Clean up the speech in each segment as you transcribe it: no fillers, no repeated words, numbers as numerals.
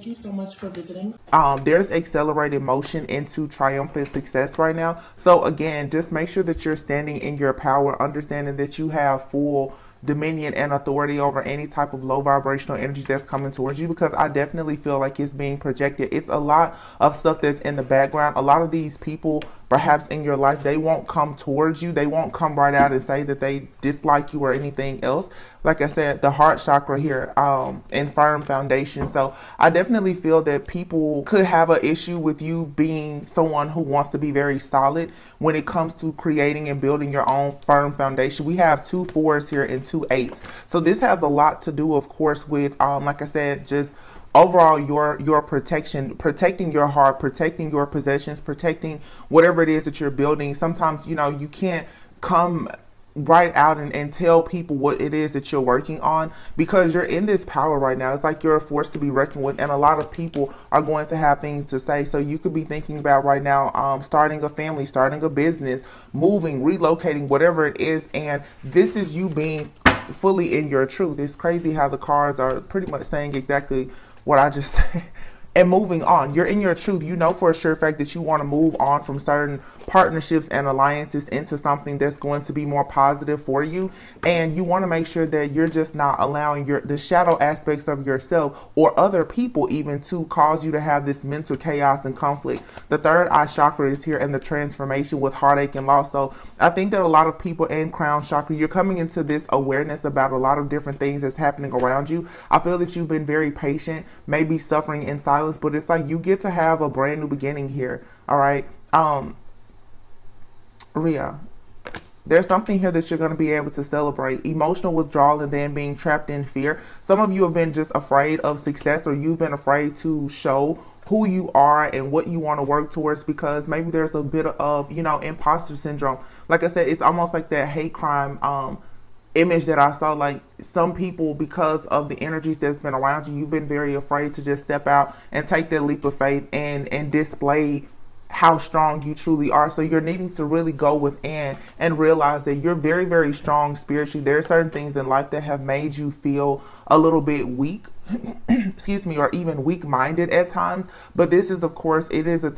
you so much for visiting. There's accelerated motion into triumphant success right now. So again, just make sure that you're standing in your power, understanding that you have full dominion and authority over any type of low vibrational energy that's coming towards you, because I definitely feel like it's being projected. It's a lot of stuff that's in the background. A lot of these people perhaps in your life, they won't come towards you. They won't come right out and say that they dislike you or anything else. Like I said, the heart chakra here, and firm foundation. So I definitely feel that people could have an issue with you being someone who wants to be very solid when it comes to creating and building your own firm foundation. We have 2 4s here and 2 8s. So this has a lot to do, of course, with, like I said, just overall your protecting your heart, protecting your possessions, protecting whatever it is that you're building. Sometimes, you can't come right out and tell people what it is that you're working on, because you're in this power right now. It's like you're a force to be reckoned with, and a lot of people are going to have things to say. So you could be thinking about right now starting a family, starting a business, moving, relocating, whatever it is, and this is you being fully in your truth. It's crazy how the cards are pretty much saying exactly what I just said. And moving on, you're in your truth. You know for a sure fact that you want to move on from certain partnerships and alliances into something that's going to be more positive for you. And you want to make sure that you're just not allowing the shadow aspects of yourself or other people even to cause you to have this mental chaos and conflict. The third eye chakra is here, and the transformation with heartache and loss. So I think that a lot of people in crown chakra, you're coming into this awareness about a lot of different things that's happening around you. I feel that you've been very patient, maybe suffering in silence, but it's like you get to have a brand new beginning here. All right. Rhea, there's something here that you're going to be able to celebrate. Emotional withdrawal and then being trapped in fear. Some of you have been just afraid of success, or you've been afraid to show who you are and what you want to work towards, because maybe there's a bit of, imposter syndrome. Like I said, it's almost like that hate crime image that I saw. Like some people, because of the energies that's been around you, you've been very afraid to just step out and take that leap of faith and display how strong you truly are. So you're needing to really go within and realize that you're very, very strong spiritually. There are certain things in life that have made you feel a little bit weak, excuse me, or even weak-minded at times. But this is, of course, it is an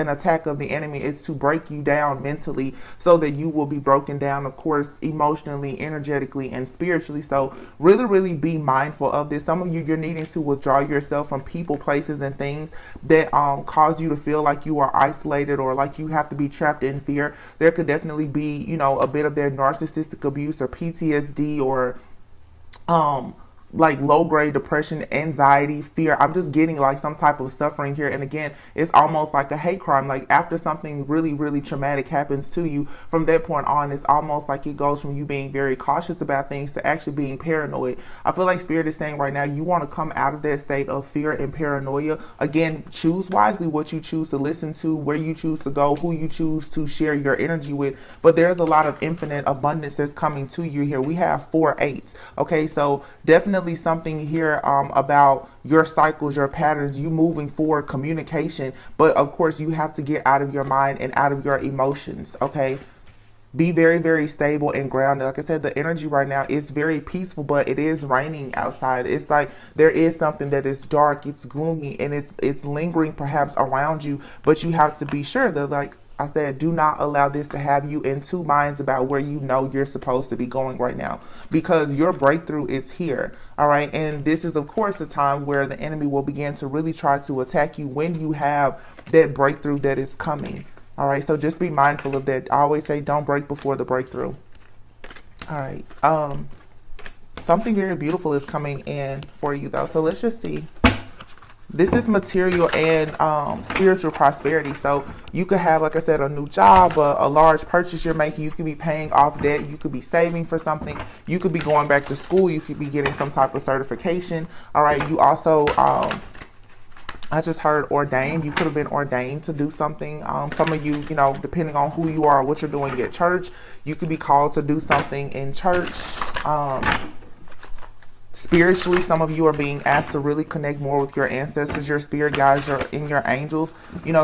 attack of the enemy. It's to break you down mentally so that you will be broken down, of course, emotionally, energetically, and spiritually. So really, really be mindful of this. Some of you, you're needing to withdraw yourself from people, places, and things that cause you to feel like you are isolated or like you have to be trapped in fear. There could definitely be, a bit of their narcissistic abuse or PTSD or like low-grade depression, anxiety, fear. I'm just getting like some type of suffering here. And again, it's almost like a hate crime. Like after something really, really traumatic happens to you, from that point on, it's almost like it goes from you being very cautious about things to actually being paranoid. I feel like Spirit is saying right now, you want to come out of that state of fear and paranoia. Again, choose wisely what you choose to listen to, where you choose to go, who you choose to share your energy with. But there's a lot of infinite abundance that's coming to you here. We have 4 8s. Okay, so definitely something here about your cycles, your patterns, you moving forward, communication. But of course, you have to get out of your mind and out of your emotions. Okay, be very, very stable and grounded. Like I said, the energy right now is very peaceful, but it is raining outside. It's like there is something that is dark, it's gloomy, and it's lingering perhaps around you. But you have to be sure that, like I said, do not allow this to have you in 2 minds about where you know you're supposed to be going right now, because your breakthrough is here. All right. And this is, of course, the time where the enemy will begin to really try to attack you when you have that breakthrough that is coming. All right. So just be mindful of that. I always say don't break before the breakthrough. All right. Something very beautiful is coming in for you, though. So let's just see. This is material and spiritual prosperity. So you could have, like I said, a new job, a large purchase you're making. You could be paying off debt. You could be saving for something. You could be going back to school. You could be getting some type of certification. All right. You also, I just heard ordained. You could have been ordained to do something. Some of you, depending on who you are, what you're doing at church, you could be called to do something in church. Spiritually, some of you are being asked to really connect more with your ancestors, your spirit guides, your angels.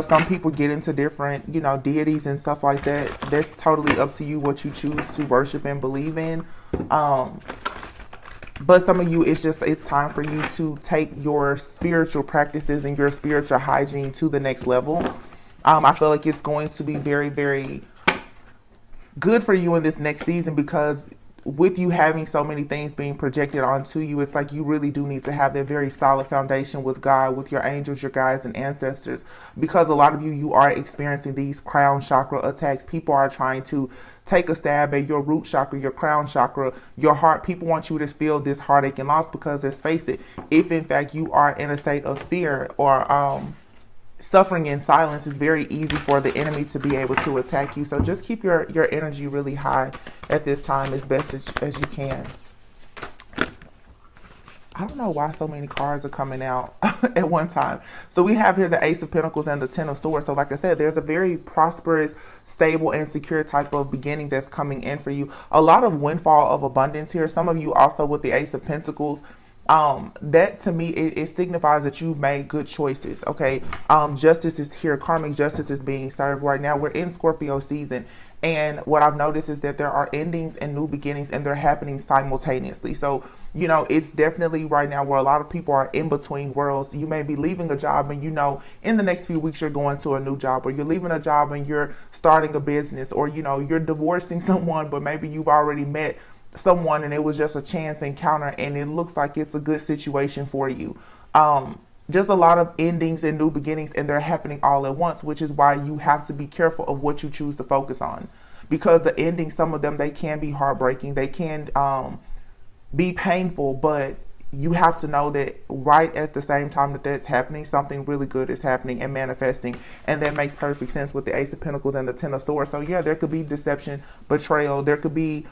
Some people get into different, deities and stuff like that. That's totally up to you what you choose to worship and believe in. But some of you, it's time for you to take your spiritual practices and your spiritual hygiene to the next level. I feel like it's going to be very, very good for you in this next season, because with you having so many things being projected onto you, it's like you really do need to have that very solid foundation with God, with your angels, your guides, and ancestors. Because a lot of you are experiencing these crown chakra attacks. People are trying to take a stab at your root chakra, your crown chakra, your heart. People want you to feel this heartache and loss, because let's face it, if in fact you are in a state of fear or suffering in silence, is very easy for the enemy to be able to attack you. So just keep your energy really high at this time as best as you can. I don't know why so many cards are coming out at one time. So we have here the Ace of Pentacles and the Ten of Swords. So like I said, there's a very prosperous, stable, and secure type of beginning that's coming in for you. A lot of windfall of abundance here. Some of you also with the Ace of Pentacles, that to me, it signifies that you've made good choices. Okay. Justice is here. Karmic justice is being served right now. We're in Scorpio season. And what I've noticed is that there are endings and new beginnings, and they're happening simultaneously. So, you know, it's definitely right now where a lot of people are in between worlds. You may be leaving a job and, you know, in the next few weeks, you're going to a new job, or you're leaving a job and you're starting a business, or, you know, you're divorcing someone, but maybe you've already met someone and it was just a chance encounter and it looks like it's a good situation for you. Just a lot of endings and new beginnings, and they're happening all at once, which is why you have to be careful of what you choose to focus on, because the endings, some of them, they can be heartbreaking, they can be painful, but you have to know that right at the same time that that's happening, something really good is happening and manifesting. And that makes perfect sense with the Ace of Pentacles and the Ten of Swords. So yeah, there could be deception, betrayal, there could be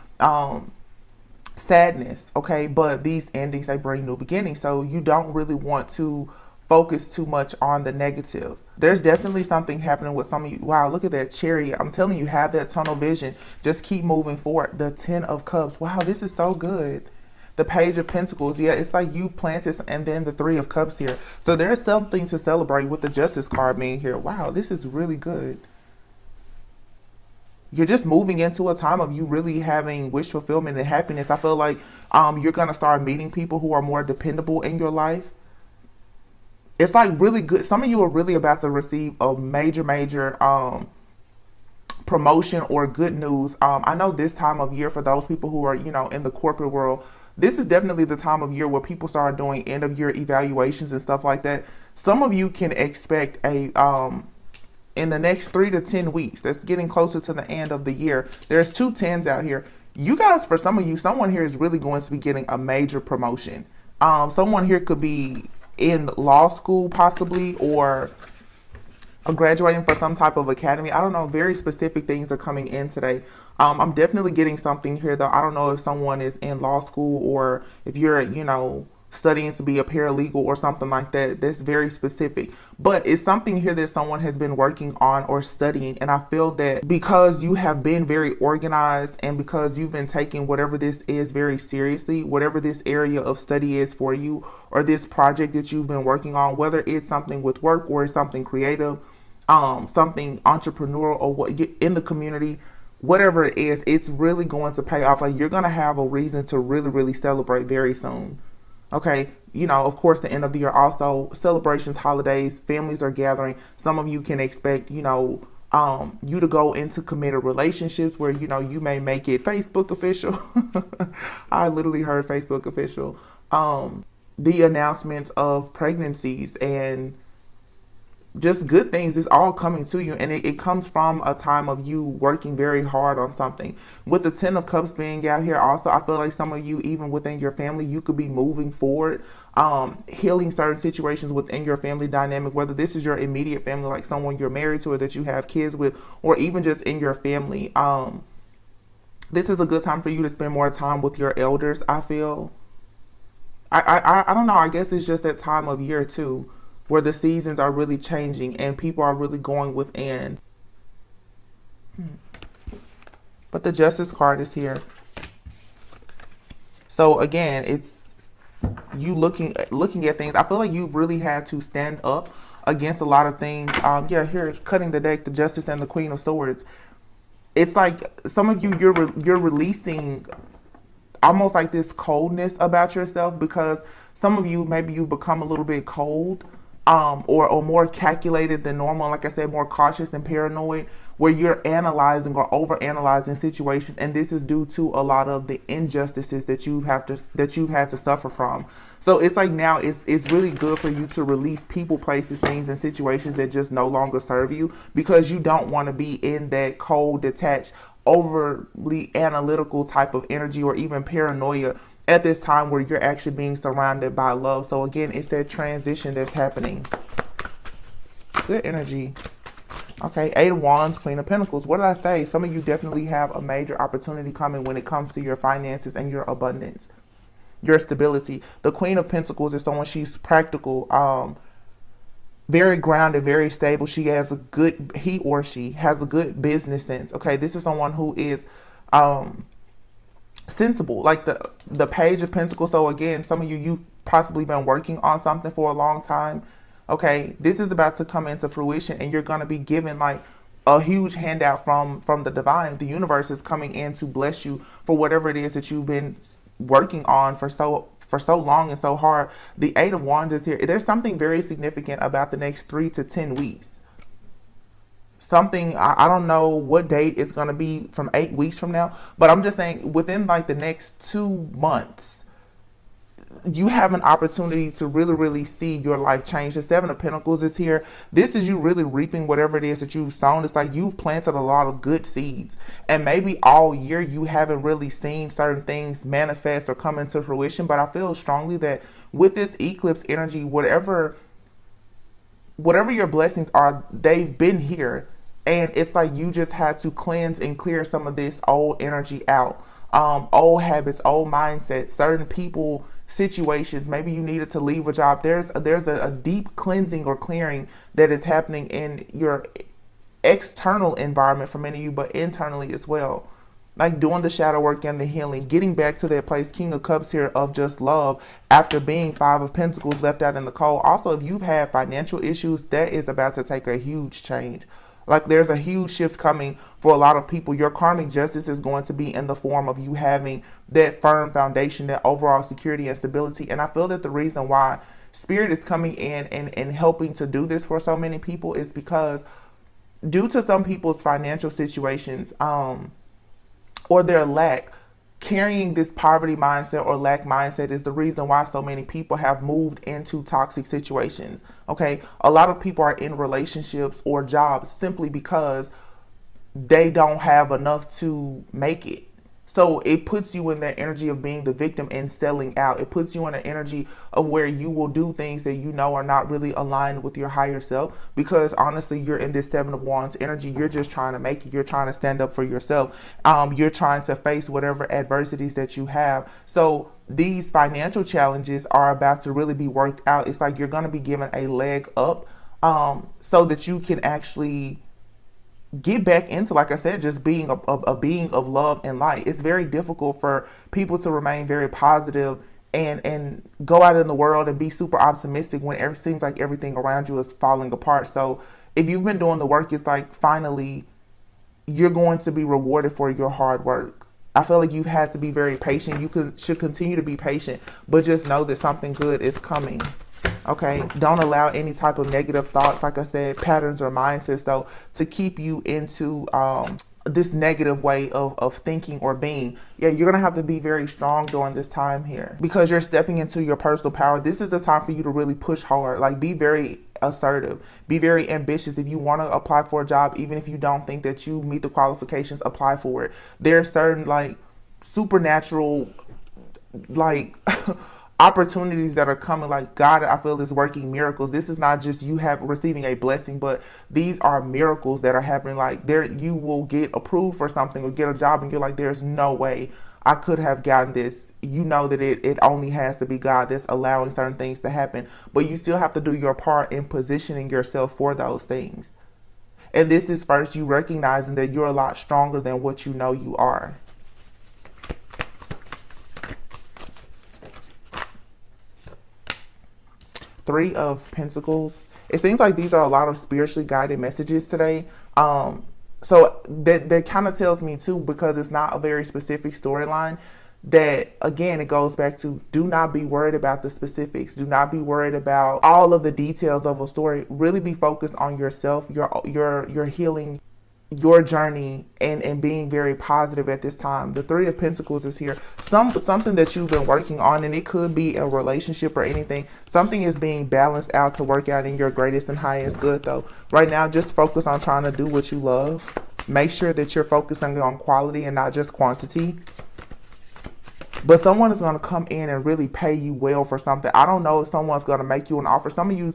sadness, okay, but these endings, they bring new beginnings. So you don't really want to focus too much on the negative. There's definitely something happening with some of you. Wow, look at that Chariot. I'm telling you, have that tunnel vision. Just keep moving forward. The Ten of Cups. Wow, this is so good. The Page of Pentacles. Yeah, it's like you've planted, and then the Three of Cups here. So there's something to celebrate with the Justice card being here. Wow, this is really good. You're just moving into a time of you really having wish fulfillment and happiness. I feel like you're going to start meeting people who are more dependable in your life. It's like really good. Some of you are really about to receive a major promotion or good news. I know this time of year, for those people who are, you know, in the corporate world, this is definitely the time of year where people start doing end of year evaluations and stuff like that. Some of you can expect a in the next 3 to 10 weeks, that's getting closer to the end of the year. There's 2 tens out here. You guys, for some of you, someone here is really going to be getting a major promotion. Someone here could be in law school possibly, or graduating for some type of academy. I don't know. Very specific things are coming in today. I'm definitely getting something here though. I don't know if someone is in law school, or if you're, you know, studying to be a paralegal or something like that. That's very specific, but it's something here that someone has been working on or studying. And I feel that because you have been very organized, and because you've been taking whatever this is very seriously, whatever this area of study is for you, or this project that you've been working on, whether it's something with work or it's something creative, something entrepreneurial, or what in the community, whatever it is, it's really going to pay off. Like, you're going to have a reason to really celebrate very soon. Okay, you know, of course, the end of the year, also celebrations, holidays, families are gathering. Some of you can expect, you know, you to go into committed relationships where, you know, you may make it Facebook official. I literally heard Facebook official. The announcements of pregnancies and just good things is all coming to you, and it comes from a time of you working very hard on something. With the Ten of Cups being out here also, I feel like some of you, even within your family, you could be moving forward, healing certain situations within your family dynamic, whether this is your immediate family, like someone you're married to or that you have kids with, or even just in your family. This is a good time for you to spend more time with your elders, I feel. I don't know, I guess it's just that time of year too, where the seasons are really changing and people are really going within. But the Justice card is here. So again, it's you looking at things. I feel like you've really had to stand up against a lot of things. Yeah, here's cutting the deck, the Justice and the Queen of Swords. It's like some of you, you're releasing almost like this coldness about yourself, because some of you, maybe you've become a little bit cold, or more calculated than normal. Like I said, more cautious and paranoid, where you're analyzing or over analyzing situations, and this is due to a lot of the injustices that you've had to suffer from. So it's like now it's really good for you to release people, places, things, and situations that just no longer serve you, because you don't want to be in that cold, detached, overly analytical type of energy, or even paranoia at this time where you're actually being surrounded by love. So again, it's that transition that's happening. Good energy. Okay, Eight of Wands, Queen of Pentacles. What did I say? Some of you definitely have a major opportunity coming when it comes to your finances and your abundance, your stability. The Queen of Pentacles is someone, she's practical, very grounded, very stable. He or she has a good business sense. Okay, this is someone who is sensible, like the Page of Pentacles. So again, some of you possibly been working on something for a long time. Okay, this is about to come into fruition, and you're going to be given like a huge handout from the divine. The universe is coming in to bless you for whatever it is that you've been working on for so long and so hard. The Eight of Wands is here. There's something very significant about the next 3 to 10 weeks. Something, I don't know what date it's going to be from 8 weeks from now, but I'm just saying within like the next 2 months, you have an opportunity to really see your life change. The Seven of Pentacles is here. This is you really reaping whatever it is that you've sown. It's like you've planted a lot of good seeds, and maybe all year you haven't really seen certain things manifest or come into fruition. But I feel strongly that with this eclipse energy, whatever your blessings are, they've been here, and it's like you just had to cleanse and clear some of this old energy out, old habits, old mindsets, certain people, situations. Maybe you needed to leave a job. There's a deep cleansing or clearing that is happening in your external environment for many of you, but internally as well, like doing the shadow work and the healing, getting back to that place. King of Cups here, of just love, after being Five of Pentacles left out in the cold. Also, if you've had financial issues, that is about to take a huge change. Like there's a huge shift coming for a lot of people. Your karmic justice is going to be in the form of you having that firm foundation, that overall security and stability. And I feel that the reason why Spirit is coming in and helping to do this for so many people is because due to some people's financial situations, or their lack, carrying this poverty mindset or lack mindset is the reason why so many people have moved into toxic situations. Okay, a lot of people are in relationships or jobs simply because they don't have enough to make it. So it puts you in that energy of being the victim and selling out. It puts you in an energy of where you will do things that you know are not really aligned with your higher self, because honestly, you're in this Seven of Wands energy. You're just trying to make it. You're trying to stand up for yourself. You're trying to face whatever adversities that you have. So these financial challenges are about to really be worked out. It's like you're going to be given a leg up, so that you can actually get back into, like I said, just being a being of love and light. It's very difficult for people to remain very positive and go out in the world and be super optimistic when it seems like everything around you is falling apart. So if you've been doing the work, it's like finally you're going to be rewarded for your hard work. I feel like you've had to be very patient. You should continue to be patient, but just know that something good is coming. Okay, don't allow any type of negative thoughts, like I said, patterns or mindsets, though, to keep you into this negative way of thinking or being. Yeah, you're going to have to be very strong during this time here, because you're stepping into your personal power. This is the time for you to really push hard, like be very assertive, be very ambitious. If you want to apply for a job, even if you don't think that you meet the qualifications, apply for it. There are certain like supernatural like opportunities that are coming. Like God, I feel, is working miracles. This is not just you receiving a blessing, but these are miracles that are happening. Like you will get approved for something or get a job and you're like, there's no way I could have gotten this. You know that it only has to be God that's allowing certain things to happen, but you still have to do your part in positioning yourself for those things. And this is first you recognizing that you're a lot stronger than what you know you are. Three of Pentacles. It seems like these are a lot of spiritually guided messages today. So that kind of tells me too, because it's not a very specific storyline. that, again, it goes back to, do not be worried about the specifics. Do not be worried about all of the details of a story. Really be focused on yourself, your healing, your journey, and being very positive at this time. The Three of Pentacles is here. Something that you've been working on, and it could be a relationship or anything. Something is being balanced out to work out in your greatest and highest good, though. Right now, just focus on trying to do what you love. Make sure that you're focusing on quality and not just quantity. But someone is going to come in and really pay you well for something. I don't know if someone's going to make you an offer. Some of you,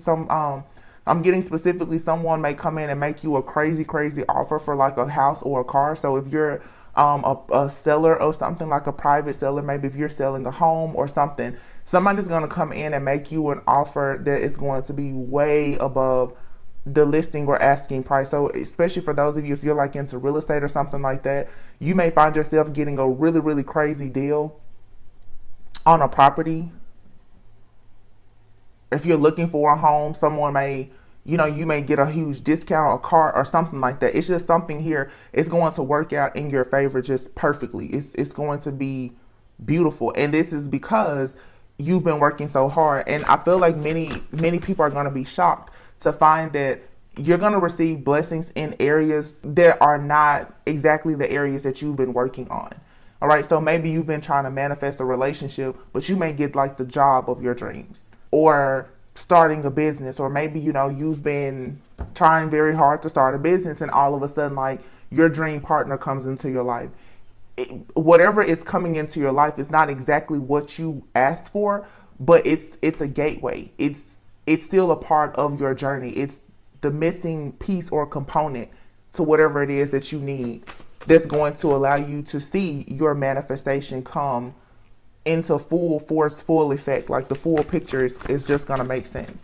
I'm getting specifically, someone may come in and make you a crazy offer for like a house or a car. So if you're a seller or something, like a private seller, maybe if you're selling a home or something, somebody's going to come in and make you an offer that is going to be way above the listing or asking price. So especially for those of you, if you're like into real estate or something like that, you may find yourself getting a really crazy deal on a property. If you're looking for a home, someone may, you may get a huge discount on a car or something like that. It's just something here. It's going to work out in your favor just perfectly. It's going to be beautiful. And this is because you've been working so hard. And I feel like many people are going to be shocked to find that you're going to receive blessings in areas that are not exactly the areas that you've been working on. All right, so maybe you've been trying to manifest a relationship, but you may get like the job of your dreams, or starting a business, or maybe, you've been trying very hard to start a business, and all of a sudden, like, your dream partner comes into your life. Whatever is coming into your life is not exactly what you asked for, but it's a gateway. It's still a part of your journey. It's the missing piece or component to whatever it is that you need, that's going to allow you to see your manifestation come into full force, full effect. Like the full picture is just going to make sense.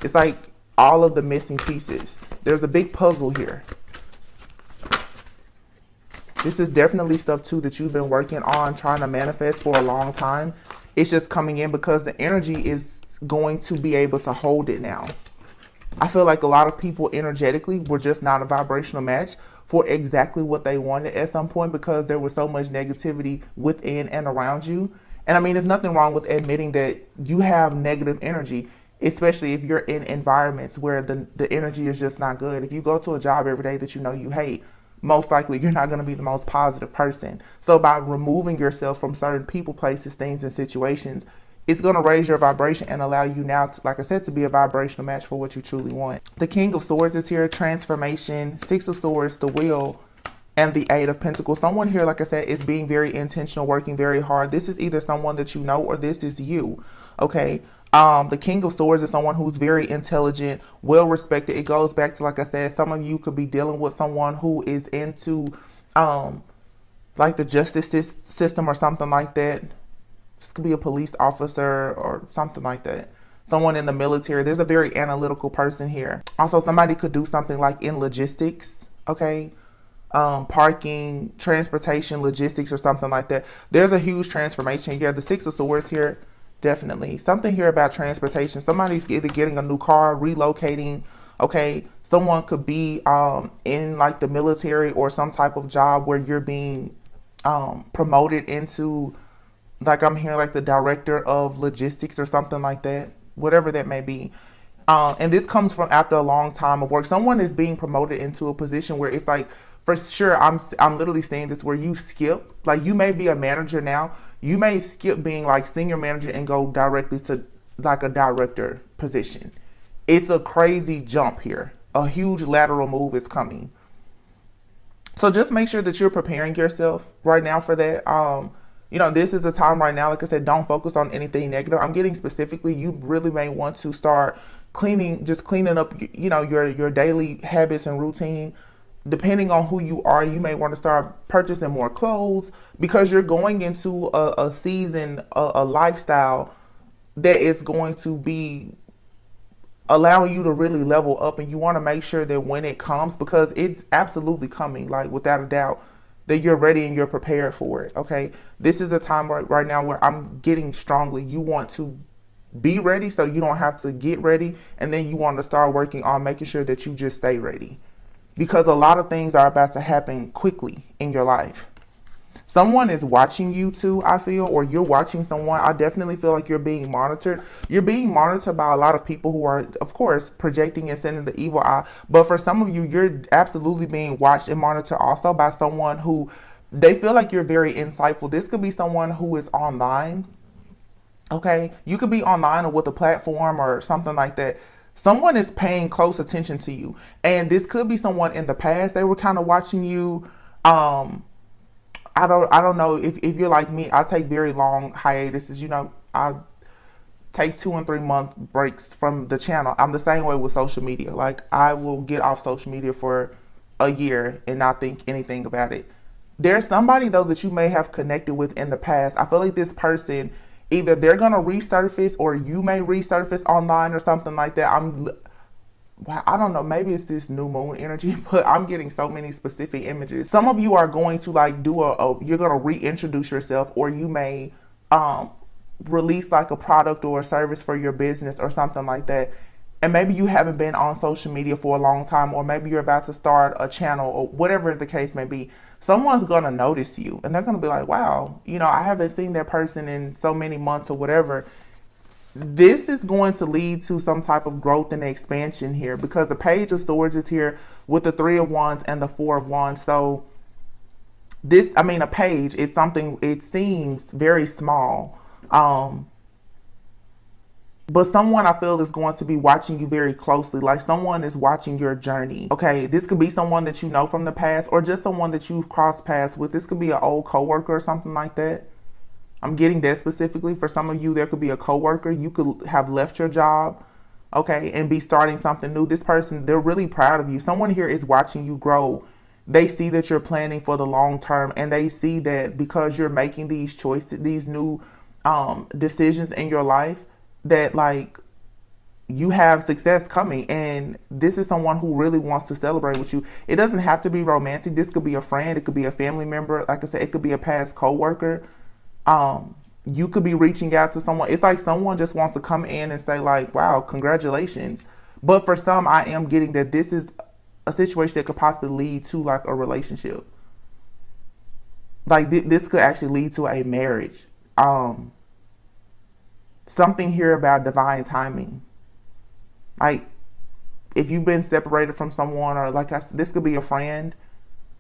It's like all of the missing pieces. There's a big puzzle here. This is definitely stuff too that you've been working on, trying to manifest for a long time. It's just coming in because the energy is going to be able to hold it now. I feel like a lot of people energetically were just not a vibrational match for exactly what they wanted at some point, because there was so much negativity within and around you. And I mean, there's nothing wrong with admitting that you have negative energy, especially if you're in environments where the energy is just not good. If you go to a job every day that you hate, most likely you're not going to be the most positive person. So by removing yourself from certain people, places, things, and situations, it's going to raise your vibration and allow you now, to, like I said, to be a vibrational match for what you truly want. The King of Swords is here, transformation, Six of Swords, the Wheel, and the Eight of Pentacles. Someone here, like I said, is being very intentional, working very hard. This is either someone that you know, or this is you, okay? The King of Swords is someone who's very intelligent, well respected. It goes back to, like I said, some of you could be dealing with someone who is into like the justice system or something like that. This could be a police officer or something like that. Someone in the military. There's a very analytical person here. Also, somebody could do something like in logistics, okay? Parking, transportation, logistics, or something like that. There's a huge transformation here. The Six of Swords here, definitely. Something here about transportation. Somebody's either getting a new car, relocating, okay? Someone could be in like the military or some type of job where you're being promoted into, like I'm hearing like the director of logistics or something like that, whatever that may be. And this comes from after a long time of work. Someone is being promoted into a position where it's like, for sure, I'm literally saying this, where you skip, like you may be a manager now, you may skip being like senior manager and go directly to like a director position. It's a crazy jump here. A huge lateral move is coming. So just make sure that you're preparing yourself right now for that. This is a time right now, like I said, don't focus on anything negative. I'm getting specifically, you really may want to start cleaning up, your daily habits and routine. Depending on who you are, you may want to start purchasing more clothes, because you're going into a season, a lifestyle that is going to be allowing you to really level up. And you want to make sure that when it comes, because it's absolutely coming, like without a doubt, that you're ready and you're prepared for it, okay? This is a time right now where I'm getting strongly. You want to be ready so you don't have to get ready. And then you want to start working on making sure that you just stay ready, because a lot of things are about to happen quickly in your life. Someone is watching you too, I feel, or you're watching someone. I definitely feel like you're being monitored. You're being monitored by a lot of people who are, of course, projecting and sending the evil eye. But for some of you, you're absolutely being watched and monitored also by someone who they feel like you're very insightful. This could be someone who is online. Okay, you could be online or with a platform or something like that. Someone is paying close attention to you, and this could be someone in the past. They were kind of watching you. I don't know if you're like me. I take very long hiatuses. I take 2 and 3 month breaks from the channel. I'm the same way with social media. Like, I will get off social media for a year and not think anything about it. There's somebody though that you may have connected with in the past. I feel like this person, either they're gonna resurface or you may resurface online or something like that. I don't know, maybe it's this new moon energy, but I'm getting so many specific images. Some of you are going to like do you're going to reintroduce yourself, or you may release like a product or a service for your business or something like that. And maybe you haven't been on social media for a long time, or maybe you're about to start a channel, or whatever the case may be. Someone's going to notice you and they're going to be like, wow, I haven't seen that person in so many months or whatever. This is going to lead to some type of growth and expansion here, because the Page of Swords is here with the Three of Wands and the Four of Wands. So a page is something, it seems very small. But someone I feel is going to be watching you very closely. Like, someone is watching your journey. Okay, this could be someone that you know from the past, or just someone that you've crossed paths with. This could be an old coworker or something like that. I'm getting that specifically. For some of you, there could be a coworker. You could have left your job, okay, and be starting something new. This person, they're really proud of you. Someone here is watching you grow. They see that you're planning for the long term, and they see that because you're making these choices, these new decisions in your life, that like you have success coming. And this is someone who really wants to celebrate with you. It doesn't have to be romantic. This could be a friend. It could be a family member. Like I said, it could be a past coworker. You could be reaching out to someone. It's like someone just wants to come in and say like, wow, congratulations. But for some, I am getting that this is a situation that could possibly lead to like a relationship. Like this could actually lead to a marriage. Something here about divine timing. Like, if you've been separated from someone, or like this could be a friend.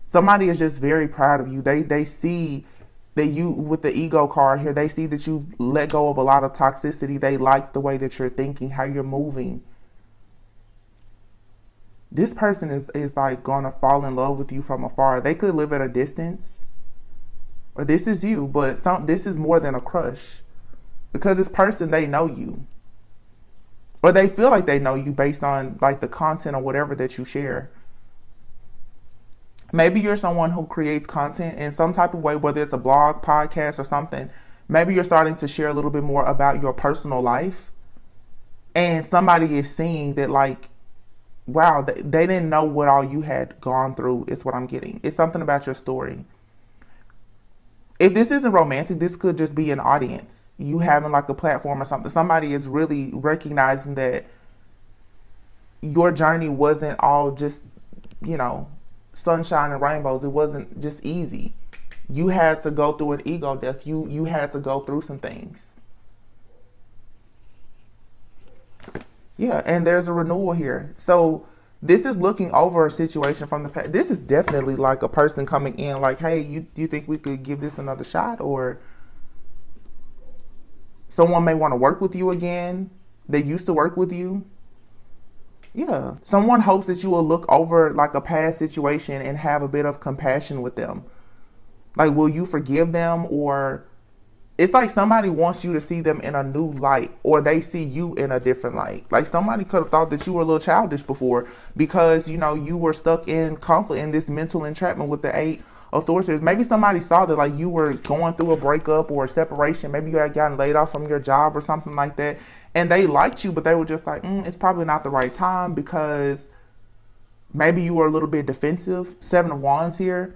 Somebody is just very proud of you. They see that you, with the ego card here, they see that you've let go of a lot of toxicity. They like the way that you're thinking, how you're moving. This person is like going to fall in love with you from afar. They could live at a distance, or this is you, but this is more than a crush, because this person, they know you, or they feel like they know you based on like the content or whatever that you share. Maybe you're someone who creates content in some type of way, whether it's a blog, podcast, or something. Maybe you're starting to share a little bit more about your personal life, and somebody is seeing that like, wow, they didn't know what all you had gone through, is what I'm getting. It's something about your story. If this isn't romantic, this could just be an audience. You having like a platform or something. Somebody is really recognizing that your journey wasn't all just, sunshine and rainbows. It wasn't just easy. You had to go through an ego death. You had to go through some things. Yeah, and there's a renewal here. So this is looking over a situation from the past. This is definitely like a person coming in like, hey, do you think we could give this another shot? Or someone may want to work with you again. They used to work with you. Yeah. Someone hopes that you will look over like a past situation and have a bit of compassion with them. Like, will you forgive them? Or it's like somebody wants you to see them in a new light, or they see you in a different light. Like, somebody could have thought that you were a little childish before because, you were stuck in conflict, in this mental entrapment with the Eight of Swords. Maybe somebody saw that like you were going through a breakup or a separation. Maybe you had gotten laid off from your job or something like that. And they liked you, but they were just like, it's probably not the right time, because maybe you were a little bit defensive. Seven of Wands here.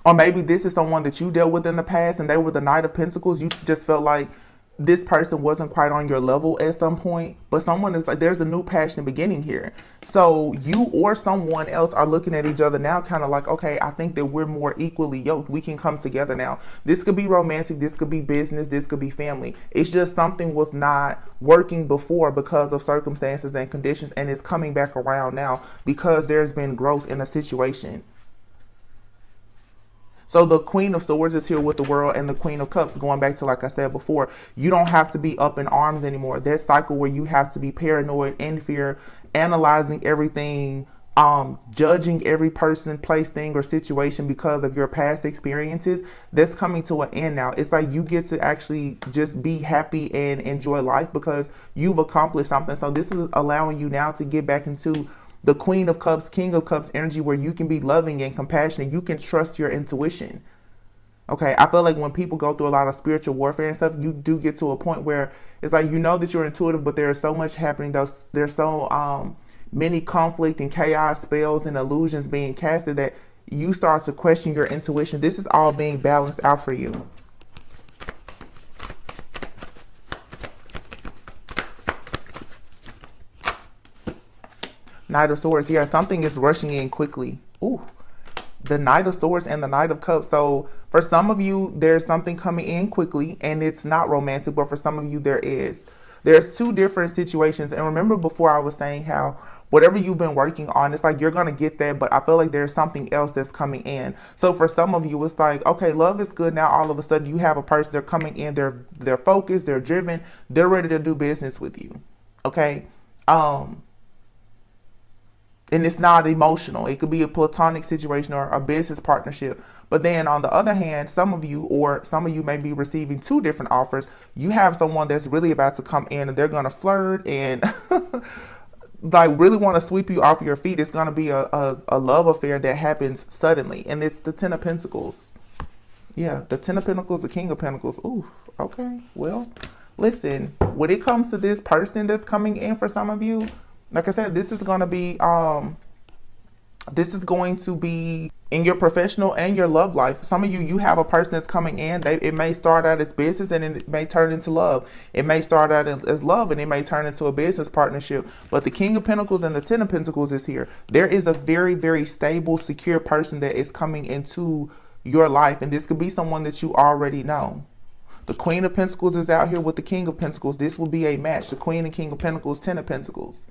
Or maybe this is someone that you dealt with in the past and they were the Knight of Pentacles. You just felt like this person wasn't quite on your level at some point, but someone is like, there's a new passionate beginning here. So you or someone else are looking at each other now kind of like, okay, I think that we're more equally yoked. We can come together now. This could be romantic, this could be business, this could be family. It's just something was not working before because of circumstances and conditions, and it's coming back around now because there's been growth in a situation. So the Queen of Swords is here with the World, and the Queen of Cups, going back to, like I said before, you don't have to be up in arms anymore. That cycle where you have to be paranoid, in fear, analyzing everything, judging every person, place, thing, or situation because of your past experiences, that's coming to an end now. It's like you get to actually just be happy and enjoy life because you've accomplished something. So this is allowing you now to get back into the Queen of Cups, King of Cups energy, where you can be loving and compassionate. You can trust your intuition. Okay, I feel like when people go through a lot of spiritual warfare and stuff, you do get to a point where it's like, you know that you're intuitive, but there's so much happening. There's so many conflict and chaos, spells and illusions being casted that you start to question your intuition. This is all being balanced out for you. Knight of Swords. Yeah, something is rushing in quickly. Ooh, the Knight of Swords and the Knight of Cups. So for some of you, there's something coming in quickly, and it's not romantic, but for some of you, there is. There's two different situations. And remember before I was saying how whatever you've been working on, it's like you're going to get that, but I feel like there's something else that's coming in. So for some of you, it's like, okay, love is good now. All of a sudden you have a person, they're coming in, they're focused, they're driven, they're ready to do business with you. Okay. And it's not emotional. It could be a platonic situation or a business partnership. But then on the other hand, some of you may be receiving two different offers. You have someone that's really about to come in and they're going to flirt and like really want to sweep you off your feet. It's going to be a love affair that happens suddenly. And it's the Ten of Pentacles. Yeah, the Ten of Pentacles, the King of Pentacles. Ooh, okay. Well, listen, when it comes to this person that's coming in for some of you, like I said, this is going to be in your professional and your love life. Some of you have a person that's coming in. It may start out as business and it may turn into love. It may start out as love and it may turn into a business partnership. But the King of Pentacles and the Ten of Pentacles is here. There is a very, very stable, secure person that is coming into your life. And this could be someone that you already know. The Queen of Pentacles is out here with the King of Pentacles. This will be a match. The Queen and King of Pentacles, Ten of Pentacles.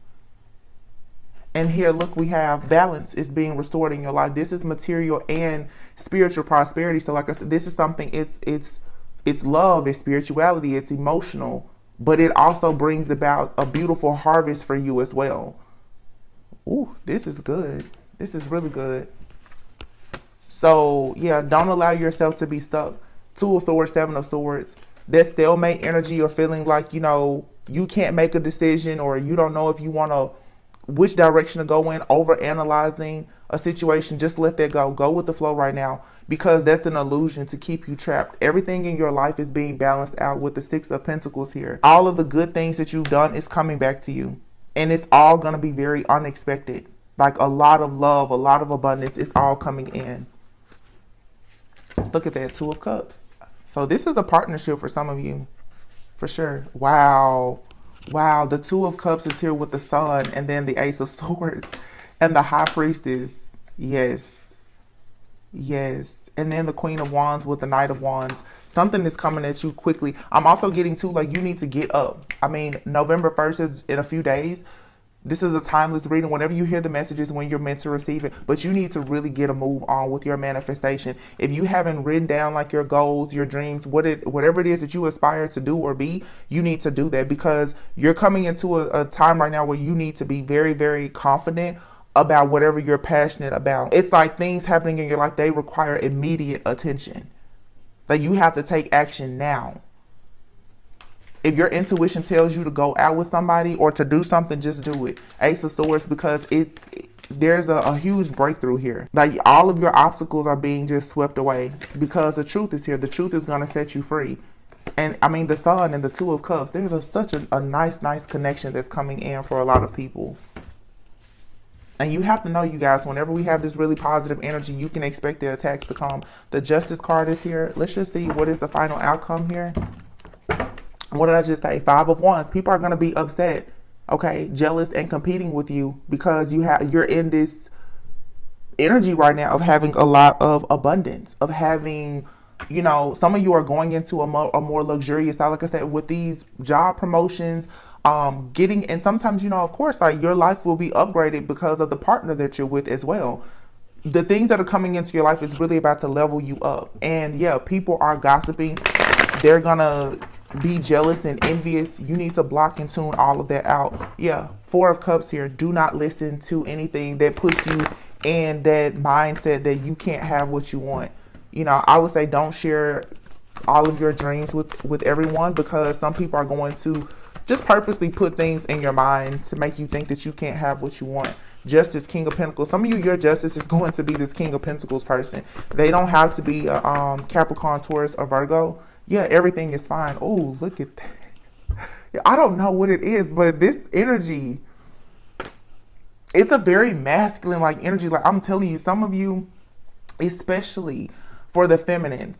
And here, look, we have balance is being restored in your life. This is material and spiritual prosperity. So like I said, this is something, it's love, it's spirituality, it's emotional, but it also brings about a beautiful harvest for you as well. Ooh, this is good. This is really good. So yeah, don't allow yourself to be stuck. Two of Swords, Seven of Swords. That stalemate energy or feeling like, you know, you can't make a decision or you don't know if you want to, which direction to go in, over analyzing a situation. Just let that go with the flow right now, because that's an illusion to keep you trapped. Everything in your life is being balanced out with the Six of Pentacles here. All of the good things that you've done is coming back to you, and it's all going to be very unexpected. Like a lot of love, a lot of abundance is all coming in. Look at that, Two of Cups. So this is a partnership for some of you, for sure. Wow. Wow, the Two of Cups is here with the Sun, and then the Ace of Swords and the High Priestess. Yes. Yes. And then the Queen of Wands with the Knight of Wands. Something is coming at you quickly. I'm also getting too, like, you need to get up. I mean, November 1st is in a few days. This is a timeless reading. Whenever you hear the messages, when you're meant to receive it, but you need to really get a move on with your manifestation. If you haven't written down like your goals, your dreams, whatever it is that you aspire to do or be, you need to do that, because you're coming into a time right now where you need to be very, very confident about whatever you're passionate about. It's like things happening in your life, they require immediate attention. Like you have to take action now. If your intuition tells you to go out with somebody or to do something, just do it. Ace of Swords, because there's a huge breakthrough here. Like all of your obstacles are being just swept away because the truth is here. The truth is going to set you free. And I mean, the Sun and the Two of Cups, there's such a nice connection that's coming in for a lot of people. And you have to know, you guys, whenever we have this really positive energy, you can expect the attacks to come. The Justice card is here. Let's just see what is the final outcome here. What did I just say? Five of Wands. People are going to be upset, okay, jealous and competing with you because you're in this energy right now of having a lot of abundance, of having, some of you are going into a more luxurious style, like I said, with these job promotions, getting, and sometimes, of course, like your life will be upgraded because of the partner that you're with as well. The things that are coming into your life is really about to level you up. And yeah, people are gossiping. They're gonna be jealous and envious. You need to block and tune all of that out. Yeah, Four of Cups here. Do not listen to anything that puts you in that mindset that you can't have what you want. I would say don't share all of your dreams with everyone, because some people are going to just purposely put things in your mind to make you think that you can't have what you want. Justice, King of Pentacles. Some of you, your justice is going to be this King of Pentacles person. They don't have to be a Capricorn, Taurus, or Virgo. Yeah, everything is fine. Oh, look at that. Yeah, I don't know what it is, but this energy, it's a very masculine like energy. Like I'm telling you, some of you, especially for the feminines,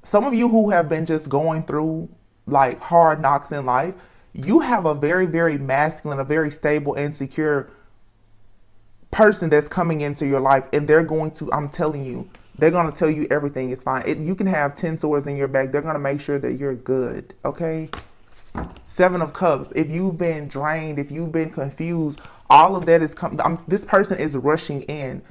some of you who have been just going through like hard knocks in life, you have a very, very masculine, a very stable and secure person that's coming into your life, and they're going to, I'm telling you, they're going to tell you everything is fine. You can have 10 swords in your back. They're going to make sure that you're good. Okay. Seven of Cups. If you've been drained, if you've been confused, all of that is coming. This person is rushing in.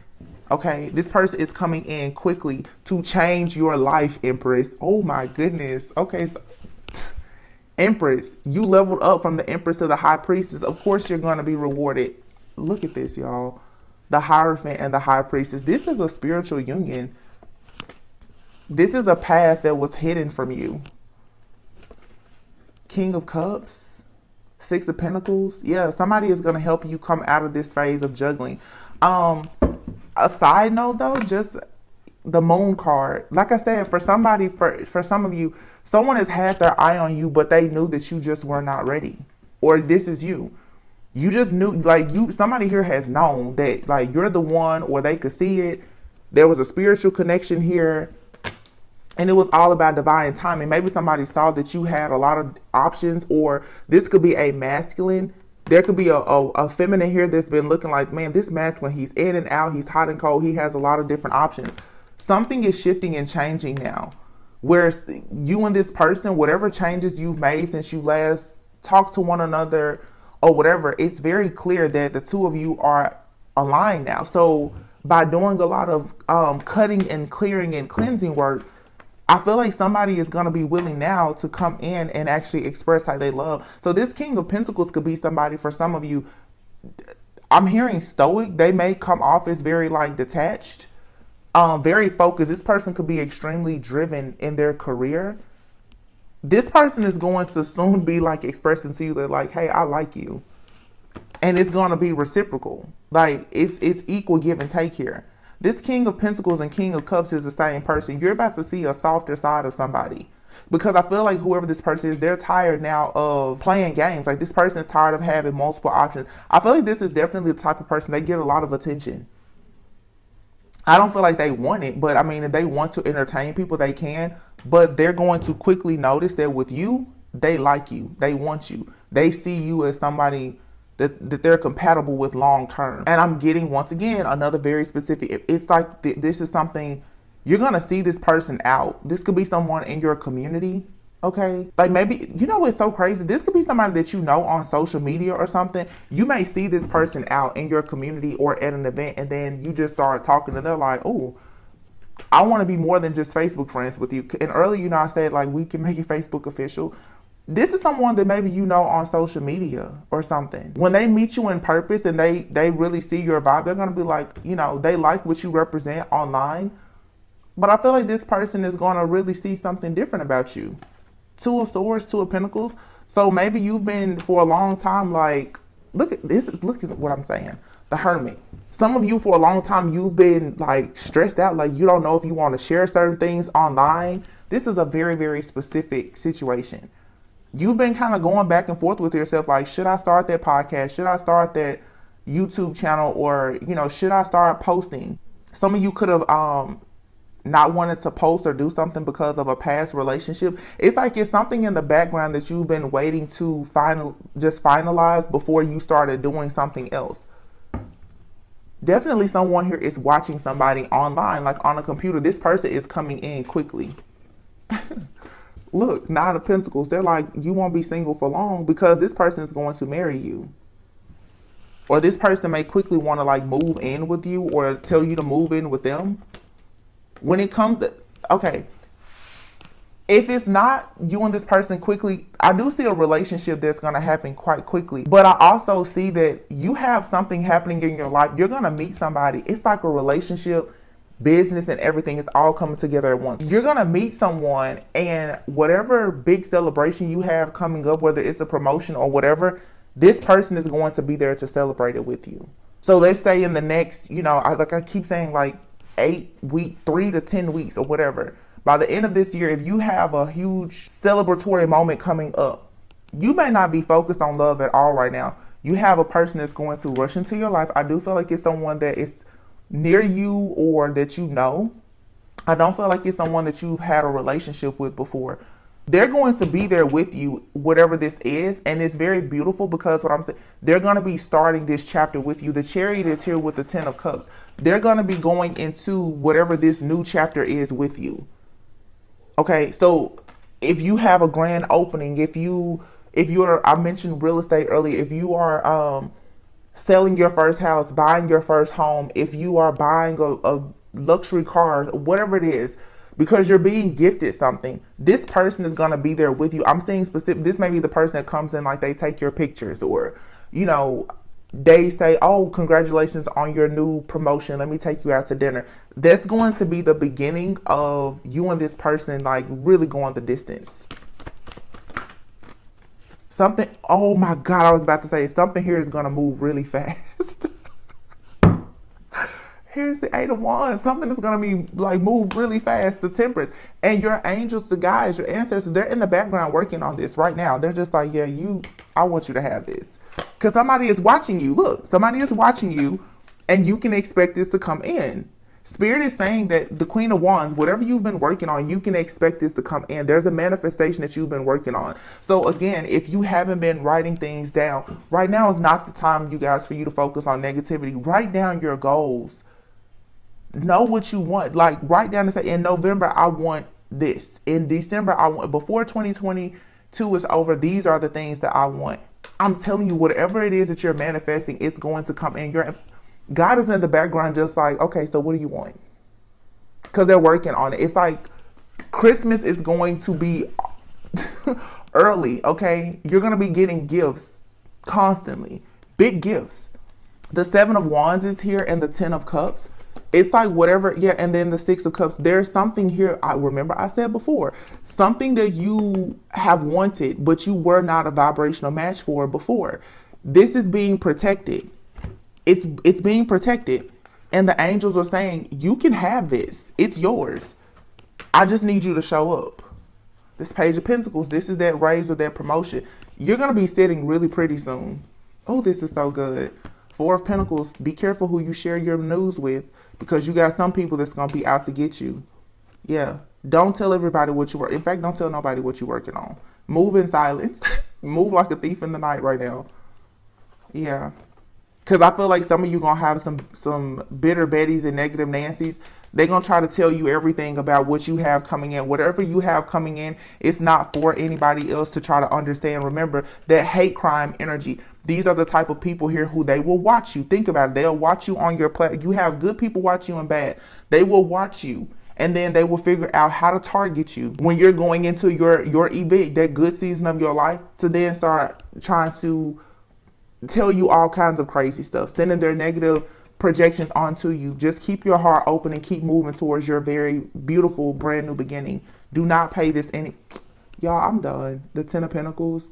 Okay. This person is coming in quickly to change your life, Empress. Oh my goodness. Okay. So, Empress, you leveled up from the Empress to the High Priestess. Of course, you're going to be rewarded. Look at this, y'all. The Hierophant and the High Priestess. This is a spiritual union. This is a path that was hidden from you. King of Cups. Six of Pentacles. Yeah, somebody is going to help you come out of this phase of juggling. A side note, though, just the Moon card. Like I said, for somebody, for some of you, someone has had their eye on you, but they knew that you just were not ready. Or this is you. You just knew, like somebody here has known that like you're the one, or they could see it. There was a spiritual connection here, and it was all about divine timing. Maybe somebody saw that you had a lot of options, or this could be a masculine. There could be a feminine here that's been looking like, man, this masculine, he's in and out, he's hot and cold, he has a lot of different options. Something is shifting and changing now. Whereas you and this person, whatever changes you've made since you last talked to one another, or whatever, it's very clear that the two of you are aligned now. So by doing a lot of cutting and clearing and cleansing work, I feel like somebody is going to be willing now to come in and actually express how they love. So this King of Pentacles could be somebody, for some of you, I'm hearing stoic. They may come off as very like detached, very focused. This person could be extremely driven in their career. This person is going to soon be like expressing to you that like, hey, I like you. And it's going to be reciprocal. Like it's equal give and take here. This King of Pentacles and King of Cups is the same person. You're about to see a softer side of somebody. Because I feel like whoever this person is, they're tired now of playing games. Like this person is tired of having multiple options. I feel like this is definitely the type of person, they get a lot of attention. I don't feel like they want it, but I mean, if they want to entertain people, they can. But they're going to quickly notice that with you, they like you. They want you. They see you as somebody that they're compatible with long term. And I'm getting, once again, another very specific. It's like this is something you're going to see this person out. This could be someone in your community. Okay. Like maybe, you know what's so crazy? This could be somebody that you know on social media or something. You may see this person out in your community or at an event, and then you just start talking to them like, oh, I want to be more than just Facebook friends with you. And earlier, you know, I said like we can make it Facebook official. This is someone that maybe you know on social media or something. When they meet you in purpose and they really see your vibe, they're going to be like, you know, they like what you represent online. But I feel like this person is going to really see something different about you. Two of Swords, Two of Pentacles. So maybe you've been for a long time like, look at this, look at what I'm saying. The Hermit. Some of you for a long time, you've been like stressed out. Like you don't know if you want to share certain things online. This is a very, very specific situation. You've been kind of going back and forth with yourself. Like, should I start that podcast? Should I start that YouTube channel? Or, you know, should I start posting? Some of you could have not wanting to post or do something because of a past relationship. It's like it's something in the background that you've been waiting to finalize before you started doing something else. Definitely someone here is watching somebody online, like on a computer. This person is coming in quickly. Look, Nine of Pentacles. They're like, you won't be single for long because this person is going to marry you. Or this person may quickly want to like move in with you or tell you to move in with them. When it comes to, okay, if it's not you and this person quickly, I do see a relationship that's going to happen quite quickly. But I also see that you have something happening in your life. You're going to meet somebody. It's like a relationship, business, and everything is all coming together at once. You're going to meet someone, and whatever big celebration you have coming up, whether it's a promotion or whatever, this person is going to be there to celebrate it with you. So let's say in the next, I keep saying like 8 weeks, 3 to 10 weeks or whatever. By the end of this year, if you have a huge celebratory moment coming up, you may not be focused on love at all right now. You have a person that's going to rush into your life. I do feel like it's someone that is near you or that you know. I don't feel like it's someone that you've had a relationship with before. They're going to be there with you, whatever this is, and it's very beautiful because what I'm saying, they're going to be starting this chapter with you. The Chariot is here with the Ten of Cups. They're going to be going into whatever this new chapter is with you. Okay, so if you have a grand opening, if you're, I mentioned real estate earlier, if you are selling your first house, buying your first home, if you are buying a luxury car, whatever it is, because you're being gifted something, this person is going to be there with you. I'm saying specific, this may be the person that comes in, like they take your pictures or, they say, oh, congratulations on your new promotion. Let me take you out to dinner. That's going to be the beginning of you and this person like really going the distance. Something, oh my God, I was about to say something here is going to move really fast. Here's the Eight of Wands. Something is going to be like move really fast. The Temperance. And your angels, the guides, your ancestors, they're in the background working on this right now. They're just like, yeah, I want you to have this. Because somebody is watching you. Look, somebody is watching you and you can expect this to come in. Spirit is saying that the Queen of Wands, whatever you've been working on, you can expect this to come in. There's a manifestation that you've been working on. So again, if you haven't been writing things down, right now is not the time, you guys, for you to focus on negativity. Write down your goals. Know what you want. Like write down and say, in November, I want this. In December, I want, before 2022 is over, these are the things that I want. I'm telling you, whatever it is that you're manifesting, it's going to come in. God is in the background just like, okay, so what do you want? Because they're working on it. It's like Christmas is going to be early, okay? You're going to be getting gifts constantly. Big gifts. The Seven of Wands is here and the Ten of Cups. It's like whatever, yeah, and then the Six of Cups. There's something here, I remember I said before, something that you have wanted, but you were not a vibrational match for before. This is being protected. It's being protected. And the angels are saying, you can have this. It's yours. I just need you to show up. This Page of Pentacles, this is that raise or that promotion. You're going to be sitting really pretty soon. Oh, this is so good. Four of Pentacles, be careful who you share your news with. Because you got some people that's going to be out to get you. Yeah. Don't tell everybody what you work. In fact, don't tell nobody what you're working on. Move in silence. Move like a thief in the night right now. Yeah. Because I feel like some of you going to have some bitter Bettys and negative Nancys. They're going to try to tell you everything about what you have coming in. Whatever you have coming in, it's not for anybody else to try to understand. Remember that hate crime energy. These are the type of people here who they will watch you. Think about it. They'll watch you on your platform. You have good people watch you and bad. They will watch you. And then they will figure out how to target you when you're going into your event, that good season of your life, to then start trying to tell you all kinds of crazy stuff, sending their negative projections onto you. Just keep your heart open and keep moving towards your very beautiful brand new beginning. Do not pay this any. Y'all, I'm done. The Ten of Pentacles.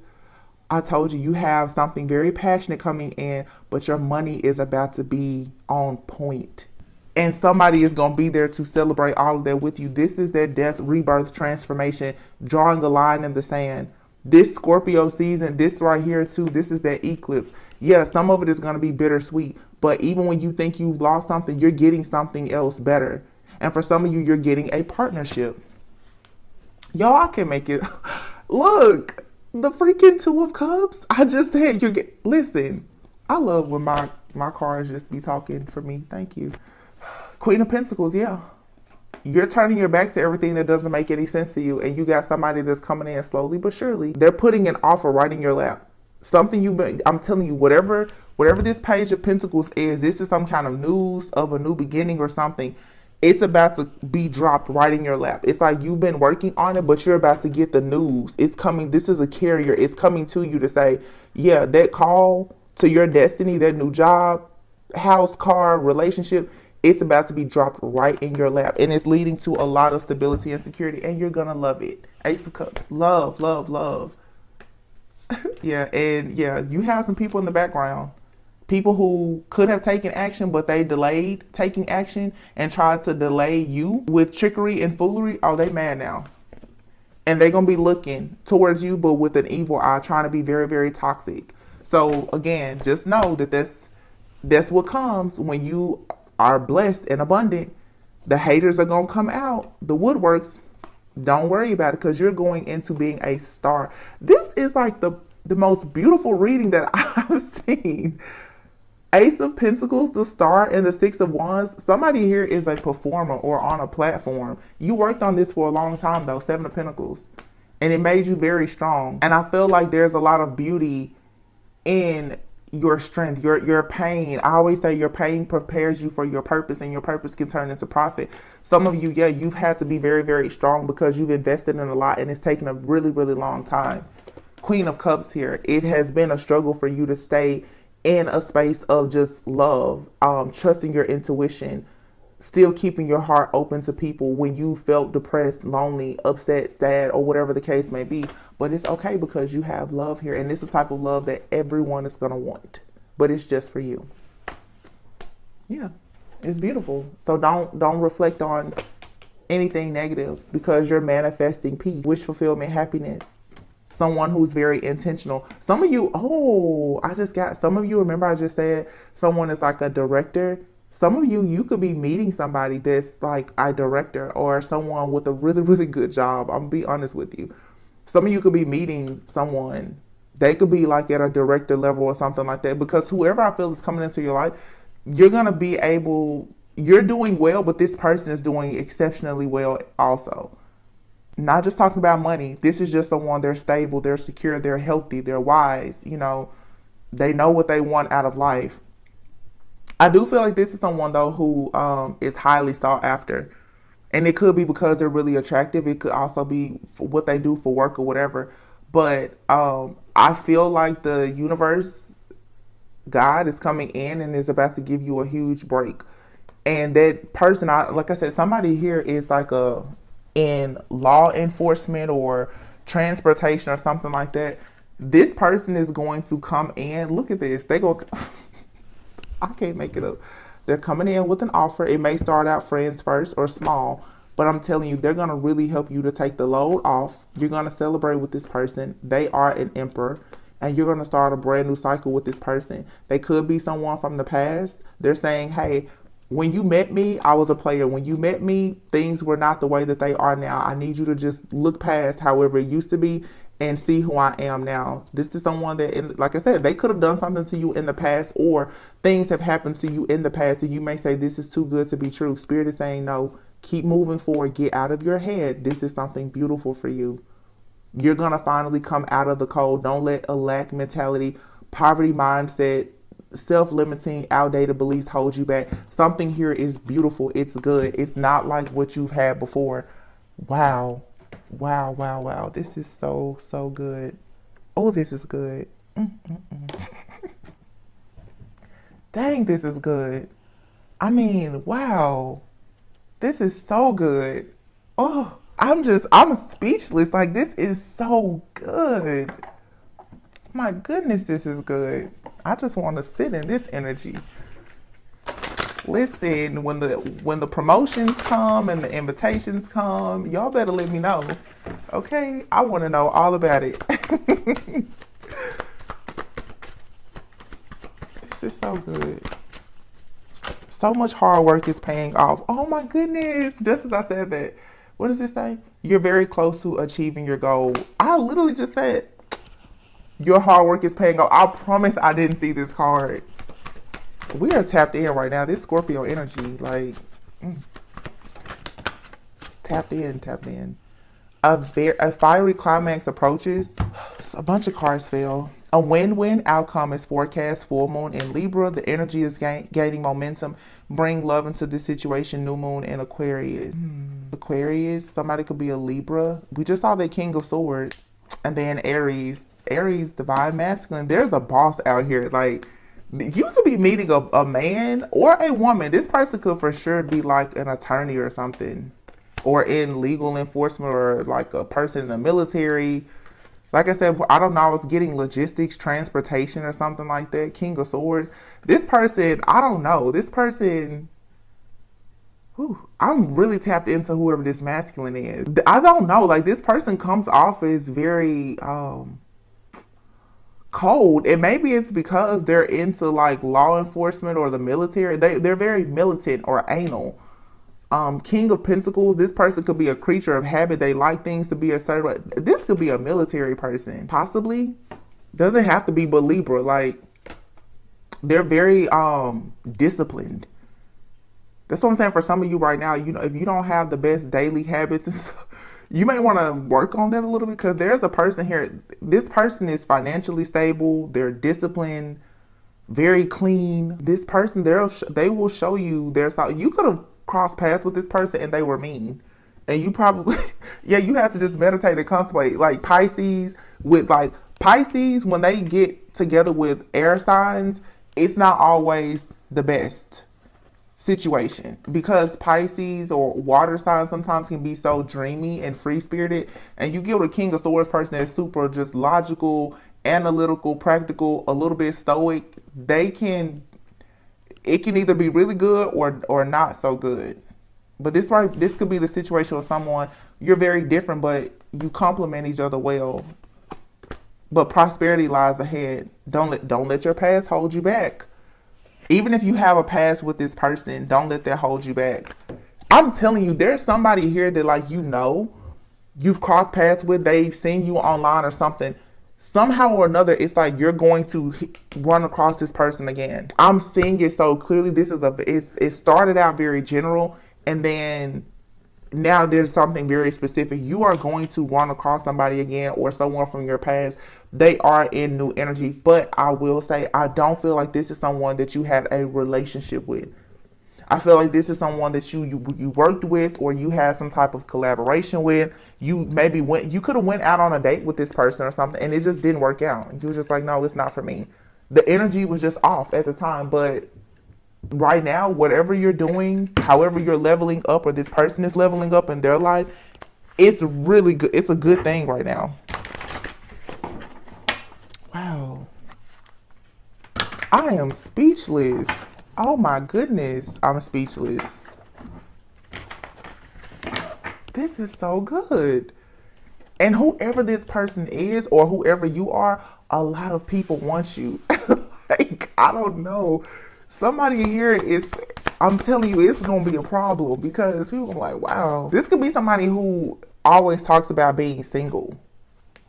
I told you, you have something very passionate coming in, but your money is about to be on point. And somebody is going to be there to celebrate all of that with you. This is that death, rebirth, transformation, drawing a line in the sand. This Scorpio season, this right here too, this is that eclipse. Yeah, some of it is going to be bittersweet. But even when you think you've lost something, you're getting something else better. And for some of you, you're getting a partnership. Y'all, I can make it. Look, the freaking Two of Cups. I just said listen, I love when my cards just be talking for me. Thank you. Queen of Pentacles, yeah. You're turning your back to everything that doesn't make any sense to you, and you got somebody that's coming in slowly but surely. They're putting an offer right in your lap. Something I'm telling you, whatever this Page of Pentacles is, this is some kind of news of a new beginning or something. It's about to be dropped right in your lap. It's like you've been working on it, but you're about to get the news. It's coming. This is a carrier. It's coming to you to say, yeah, that call to your destiny, that new job, house, car, relationship, it's about to be dropped right in your lap. And it's leading to a lot of stability and security, and you're going to love it. Ace of Cups. Love, love, love. Yeah, and yeah, you have some people in the background. People who could have taken action, but they delayed taking action and tried to delay you with trickery and foolery. Oh, they mad now. And they're going to be looking towards you, but with an evil eye, trying to be very, very toxic. So again, just know that that's what comes when you are blessed and abundant. The haters are going to come out. The woodworks, don't worry about it, because you're going into being a star. This is like the most beautiful reading that I've seen. Ace of Pentacles, the Star, and the Six of Wands. Somebody here is a performer or on a platform. You worked on this for a long time though, Seven of Pentacles. And it made you very strong. And I feel like there's a lot of beauty in your strength, your pain. I always say your pain prepares you for your purpose, and your purpose can turn into profit. Some of you, yeah, you've had to be very, very strong because you've invested in a lot, and it's taken a really, really long time. Queen of Cups here. It has been a struggle for you to stay in a space of just love, trusting your intuition, still keeping your heart open to people when you felt depressed, lonely, upset, sad, or whatever the case may be. But it's okay because you have love here, and it's the type of love that everyone is going to want, but it's just for you. Yeah, it's beautiful. So don't reflect on anything negative, because you're manifesting peace, wish fulfillment, happiness. Someone who's very intentional. Some of you, some of you, remember I just said someone is like a director. Some of you could be meeting somebody that's like a director, or someone with a really, really good job. I'm gonna be honest with you. Some of you could be meeting someone. They could be like at a director level or something like that, because whoever I feel is coming into your life, you're doing well, but this person is doing exceptionally well also. Not just talking about money. This is just someone, they're stable, they're secure, they're healthy, they're wise, they know what they want out of life. I do feel like this is someone though who is highly sought after. And it could be because they're really attractive. It could also be for what they do for work or whatever. But I feel like the universe, God, is coming in and is about to give you a huge break. And that person, like I said, somebody here is like in law enforcement or transportation or something like that. This person is going to come in. Look at this. They go, I can't make it up. They're coming in with an offer. It may start out friends first or small, but I'm telling you, they're going to really help you to take the load off. You're going to celebrate with this person. They are an emperor, and you're going to start a brand new cycle with this person. They could be someone from the past. They're saying, hey, when you met me, I was a player. When you met me, things were not the way that they are now. I need you to just look past however it used to be and see who I am now. This is someone that, like I said, they could have done something to you in the past, or things have happened to you in the past, and you may say, this is too good to be true. Spirit is saying, no, keep moving forward. Get out of your head. This is something beautiful for you. You're going to finally come out of the cold. Don't let a lack mentality, poverty mindset, self-limiting, outdated beliefs hold you back. Something here is beautiful. It's good. It's not like what you've had before. Wow. Wow, wow, wow. This is so, so good. Oh, this is good. Dang, this is good. I mean, wow. This is so good. Oh, I'm speechless. Like, this is so good. My goodness, this is good. I just want to sit in this energy. Listen, when the promotions come and the invitations come, y'all better let me know. Okay? I want to know all about it. This is so good. So much hard work is paying off. Oh my goodness. Just as I said that. What does it say? You're very close to achieving your goal. I literally just said your hard work is paying off. I promise I didn't see this card. We are tapped in right now. This Scorpio energy, like, tapped in, tapped in. A fiery climax approaches. A bunch of cards fell. A win-win outcome is forecast. Full moon in Libra. The energy is gaining momentum. Bring love into this situation. New moon in Aquarius. Aquarius. Somebody could be a Libra. We just saw the King of Swords. And then Aries. Aries, divine masculine. There's a boss out here. Like, you could be meeting a man or a woman. This person could for sure be like an attorney or something. Or in legal enforcement, or like a person in the military. Like I said, I don't know, I was getting logistics, transportation or something like that. King of Swords. This person, I don't know. This person, I'm really tapped into whoever this masculine is. I don't know. Like, this person comes off as very cold. And maybe it's because they're into like law enforcement or the military. They're very militant or anal. King of Pentacles, this person could be a creature of habit. They like things to be a certain way. This could be a military person, possibly. Doesn't have to be, but Libra. Like, they're very disciplined. That's what I'm saying for some of you right now. You know, if you don't have the best daily habits, you may want to work on that a little bit, because there's a person here. This person is financially stable. They're disciplined, very clean. This person, they will show you their side. You could have cross paths with this person and they were mean, and you probably yeah, you have to just meditate and contemplate. Like Pisces, when they get together with air signs, it's not always the best situation, because Pisces or water signs sometimes can be so dreamy and free spirited, and you get with a King of Swords person that's super just logical, analytical, practical, a little bit stoic. It can either be really good or not so good. But this could be the situation with someone. You're very different, but you complement each other well. But prosperity lies ahead. Don't let your past hold you back. Even if you have a past with this person, don't let that hold you back. I'm telling you, there's somebody here that, like, you've crossed paths with. They've seen you online or something. Somehow or another, it's like you're going to run across this person again. I'm seeing it so clearly. It started out very general, and then now there's something very specific. You are going to run across somebody again, or someone from your past. They are in new energy, but I will say, I don't feel like this is someone that you had a relationship with. I feel like this is someone that you worked with, or you had some type of collaboration with. You could have went out on a date with this person or something, and it just didn't work out. You were just like, no, it's not for me. The energy was just off at the time. But right now, whatever you're doing, however you're leveling up, or this person is leveling up in their life, it's really good. It's a good thing right now. Wow. I am speechless. Oh my goodness, I'm speechless. This is so good. And whoever this person is, or whoever you are, a lot of people want you. Like, I don't know. Somebody here I'm telling you, it's going to be a problem, because people are like, wow. This could be somebody who always talks about being single.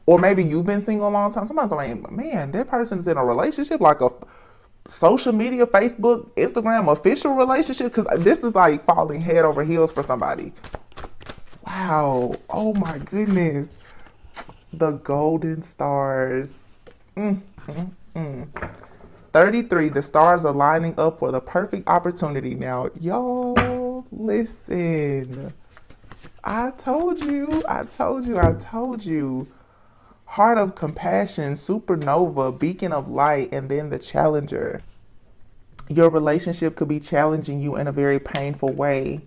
Or maybe you've been single a long time. Somebody's like, man, that person's in a relationship, like a social media, Facebook, Instagram official relationship, because this is like falling head over heels for somebody. Wow. Oh my goodness. The golden stars. 33. The stars are lining up for the perfect opportunity now. Y'all, listen. I told you. Heart of compassion, supernova, beacon of light, and then the challenger. Your relationship could be challenging you in a very painful way.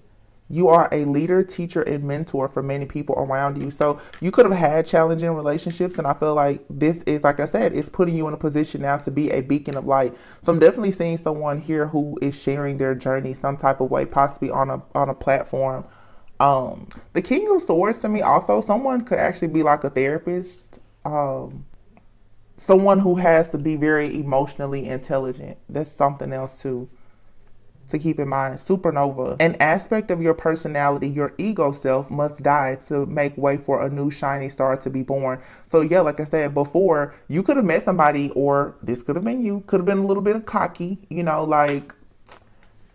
You are a leader, teacher, and mentor for many people around you. So you could have had challenging relationships, and I feel like this is, like I said, it's putting you in a position now to be a beacon of light. So I'm definitely seeing someone here who is sharing their journey some type of way, possibly on a platform. The King of Swords, to me, also, someone could actually be like a therapist. Someone who has to be very emotionally intelligent. That's something else too. to keep in mind. Supernova. An aspect of your personality, your ego self, must die to make way for a new shiny star to be born. So yeah, like I said before, you could have met somebody, or this could have been you, could have been a little bit of cocky, you know, like,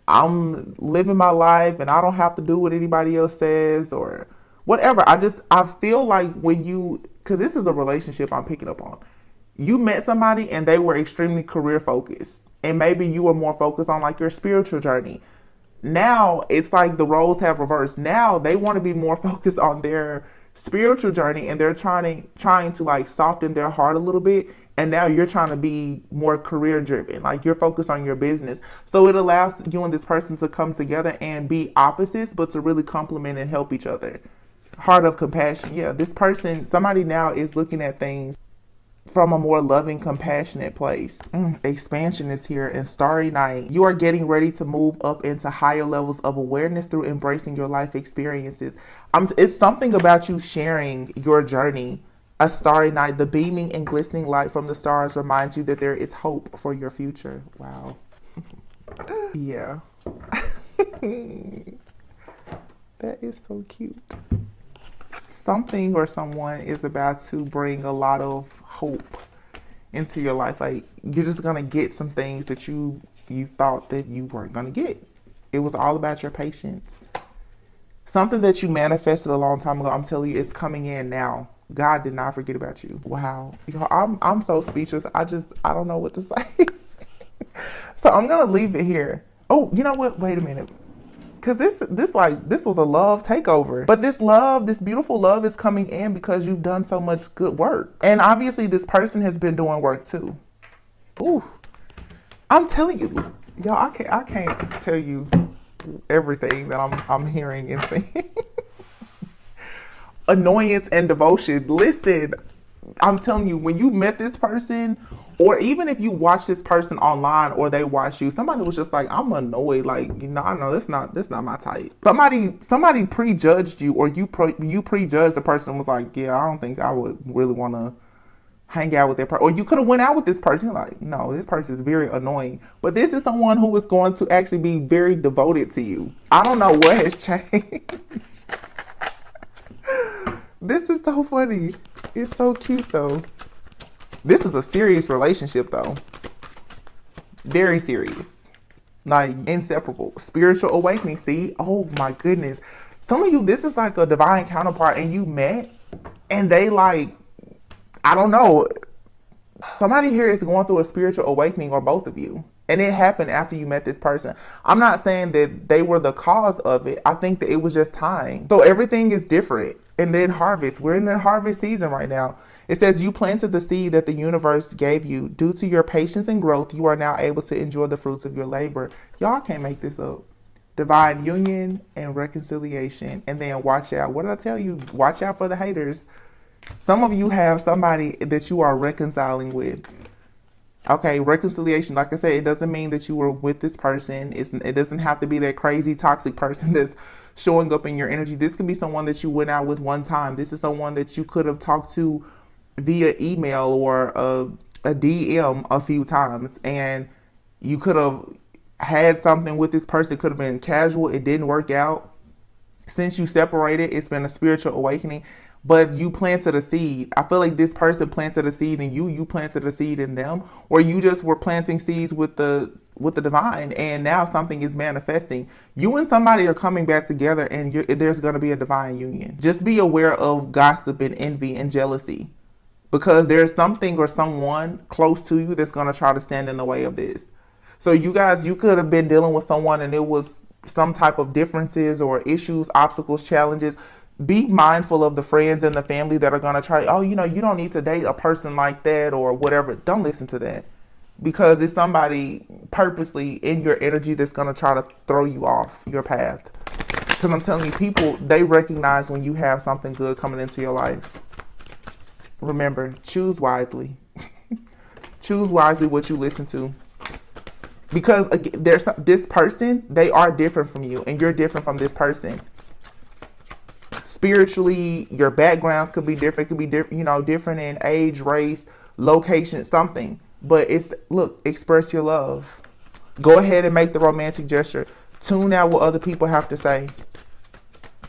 I'm living my life and I don't have to do what anybody else says or whatever. I feel like when you, because this is a relationship I'm picking up on. You met somebody and they were extremely career focused. And maybe you were more focused on like your spiritual journey. Now it's like the roles have reversed. Now they want to be more focused on their spiritual journey, and they're trying to like soften their heart a little bit. And now you're trying to be more career driven, like you're focused on your business. So it allows you and this person to come together and be opposites, but to really complement and help each other. Heart of compassion. Yeah, this person, somebody now is looking at things from a more loving, compassionate place. Expansion is here. And Starry Night, you are getting ready to move up into higher levels of awareness through embracing your life experiences. It's something about you sharing your journey. A starry night, the beaming and glistening light from the stars reminds you that there is hope for your future. Wow. Yeah. That is so cute. Something or someone is about to bring a lot of hope into your life. Like, you're just gonna get some things that you thought that you weren't gonna get. It was all about your patience. Something that you manifested a long time ago, I'm telling you, it's coming in now. God did not forget about you. Wow. I'm so speechless. I don't know what to say. So I'm gonna leave it here. Oh, you know what? Wait a minute. Because this was a love takeover. But this beautiful love is coming in because you've done so much good work. And obviously this person has been doing work too. Ooh. I'm telling you, y'all, I can't tell you everything that I'm hearing and seeing. Annoyance and devotion. Listen, I'm telling you, when you met this person, or even if you watch this person online or they watch you, somebody was just like, I'm annoyed. Like, you know, I know that's not my type. Somebody prejudged you, or you prejudged the person and was like, yeah, I don't think I would really want to hang out with that person. Or you could have went out with this person. You're like, no, this person is very annoying. But this is someone who is going to actually be very devoted to you. I don't know what has changed. This is so funny. It's so cute though. This is a serious relationship though. Very serious. Like, inseparable. Spiritual awakening. See? Oh my goodness. Some of you, this is like a divine counterpart and you met and they like, I don't know. Somebody here is going through a spiritual awakening, or both of you. And it happened after you met this person. I'm not saying that they were the cause of it. I think that it was just time. So everything is different. And then harvest. We're in the harvest season right now. It says you planted the seed that the universe gave you. Due to your patience and growth, you are now able to enjoy the fruits of your labor. Y'all can't make this up. Divine union and reconciliation. And then watch out. What did I tell you? Watch out for the haters. Some of you have somebody that you are reconciling with. Okay, reconciliation. Like I said, it doesn't mean that you were with this person. It doesn't have to be that crazy, toxic person that's showing up in your energy. This can be someone that you went out with one time. This is someone that you could have talked to via email or a DM a few times, and you could have had something with this person. It could have been casual. It didn't work out. Since you separated, it's been a spiritual awakening, but you planted a seed. I feel like this person planted a seed in you. You planted a seed in them, or you just were planting seeds with the divine, and now something is manifesting. You and somebody are coming back together, and there's going to be a divine union. Just be aware of gossip and envy and jealousy, because there's something or someone close to you that's going to try to stand in the way of this. So you guys, you could have been dealing with someone and it was some type of differences or issues, obstacles, challenges. Be mindful of the friends and the family that are going to try, oh, you know, you don't need to date a person like that or whatever. Don't listen to that, because it's somebody purposely in your energy that's going to try to throw you off your path. Because I'm telling you, people, they recognize when you have something good coming into your life. Remember, choose wisely. Choose wisely what you listen to. Because there's this person, they are different from you, and you're different from this person. Spiritually, your backgrounds could be different. Could be different in age, race, location, something. But look, express your love. Go ahead and make the romantic gesture. Tune out what other people have to say.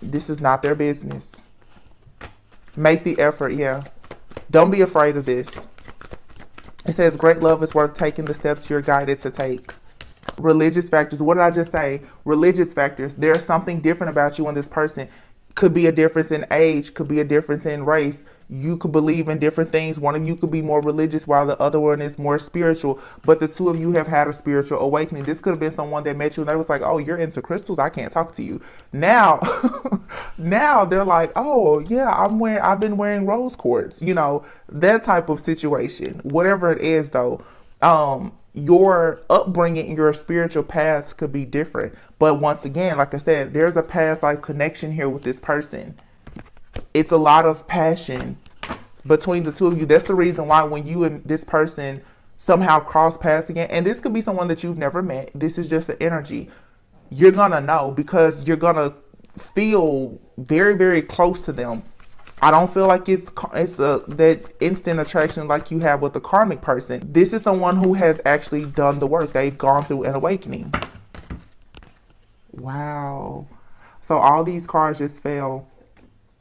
This is not their business. Make the effort, yeah. Don't be afraid of this. It says, great love is worth taking the steps you're guided to take. Religious factors. What did I just say? Religious factors. There's something different about you and this person. Could be a difference in age. Could be a difference in race. You could believe in different things. One of you could be more religious while the other one is more spiritual. But the two of you have had a spiritual awakening. This could have been someone that met you and they was like, oh, you're into crystals. I can't talk to you. Now, now they're like, oh, yeah, I've been wearing rose quartz. You know, that type of situation. Whatever it is, though, your upbringing and your spiritual paths could be different. But once again, like I said, there's a past life connection here with this person. It's a lot of passion between the two of you. That's the reason why when you and this person somehow cross paths again, and this could be someone that you've never met, this is just an energy, you're gonna know because you're gonna feel very, very close to them. I don't feel like it's that instant attraction like you have with the karmic person. This is someone who has actually done the work. They've gone through an awakening. Wow. So all these cards just fell.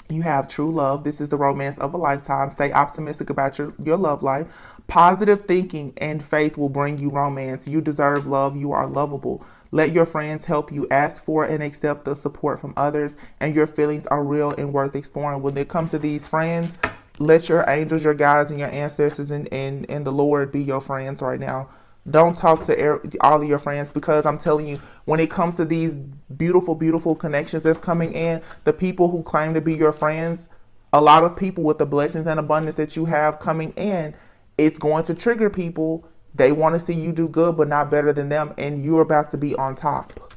You have true love. This is the romance of a lifetime. Stay optimistic about your love life. Positive thinking and faith will bring you romance. You deserve love. You are lovable. Let your friends help you. Ask for and accept the support from others. And your feelings are real and worth exploring. When it comes to these friends, let your angels, your guides, and your ancestors and the Lord be your friends right now. Don't talk to all of your friends, because I'm telling you, when it comes to these beautiful, beautiful connections that's coming in, the people who claim to be your friends, a lot of people with the blessings and abundance that you have coming in, it's going to trigger people. They want to see you do good, but not better than them. And you're about to be on top.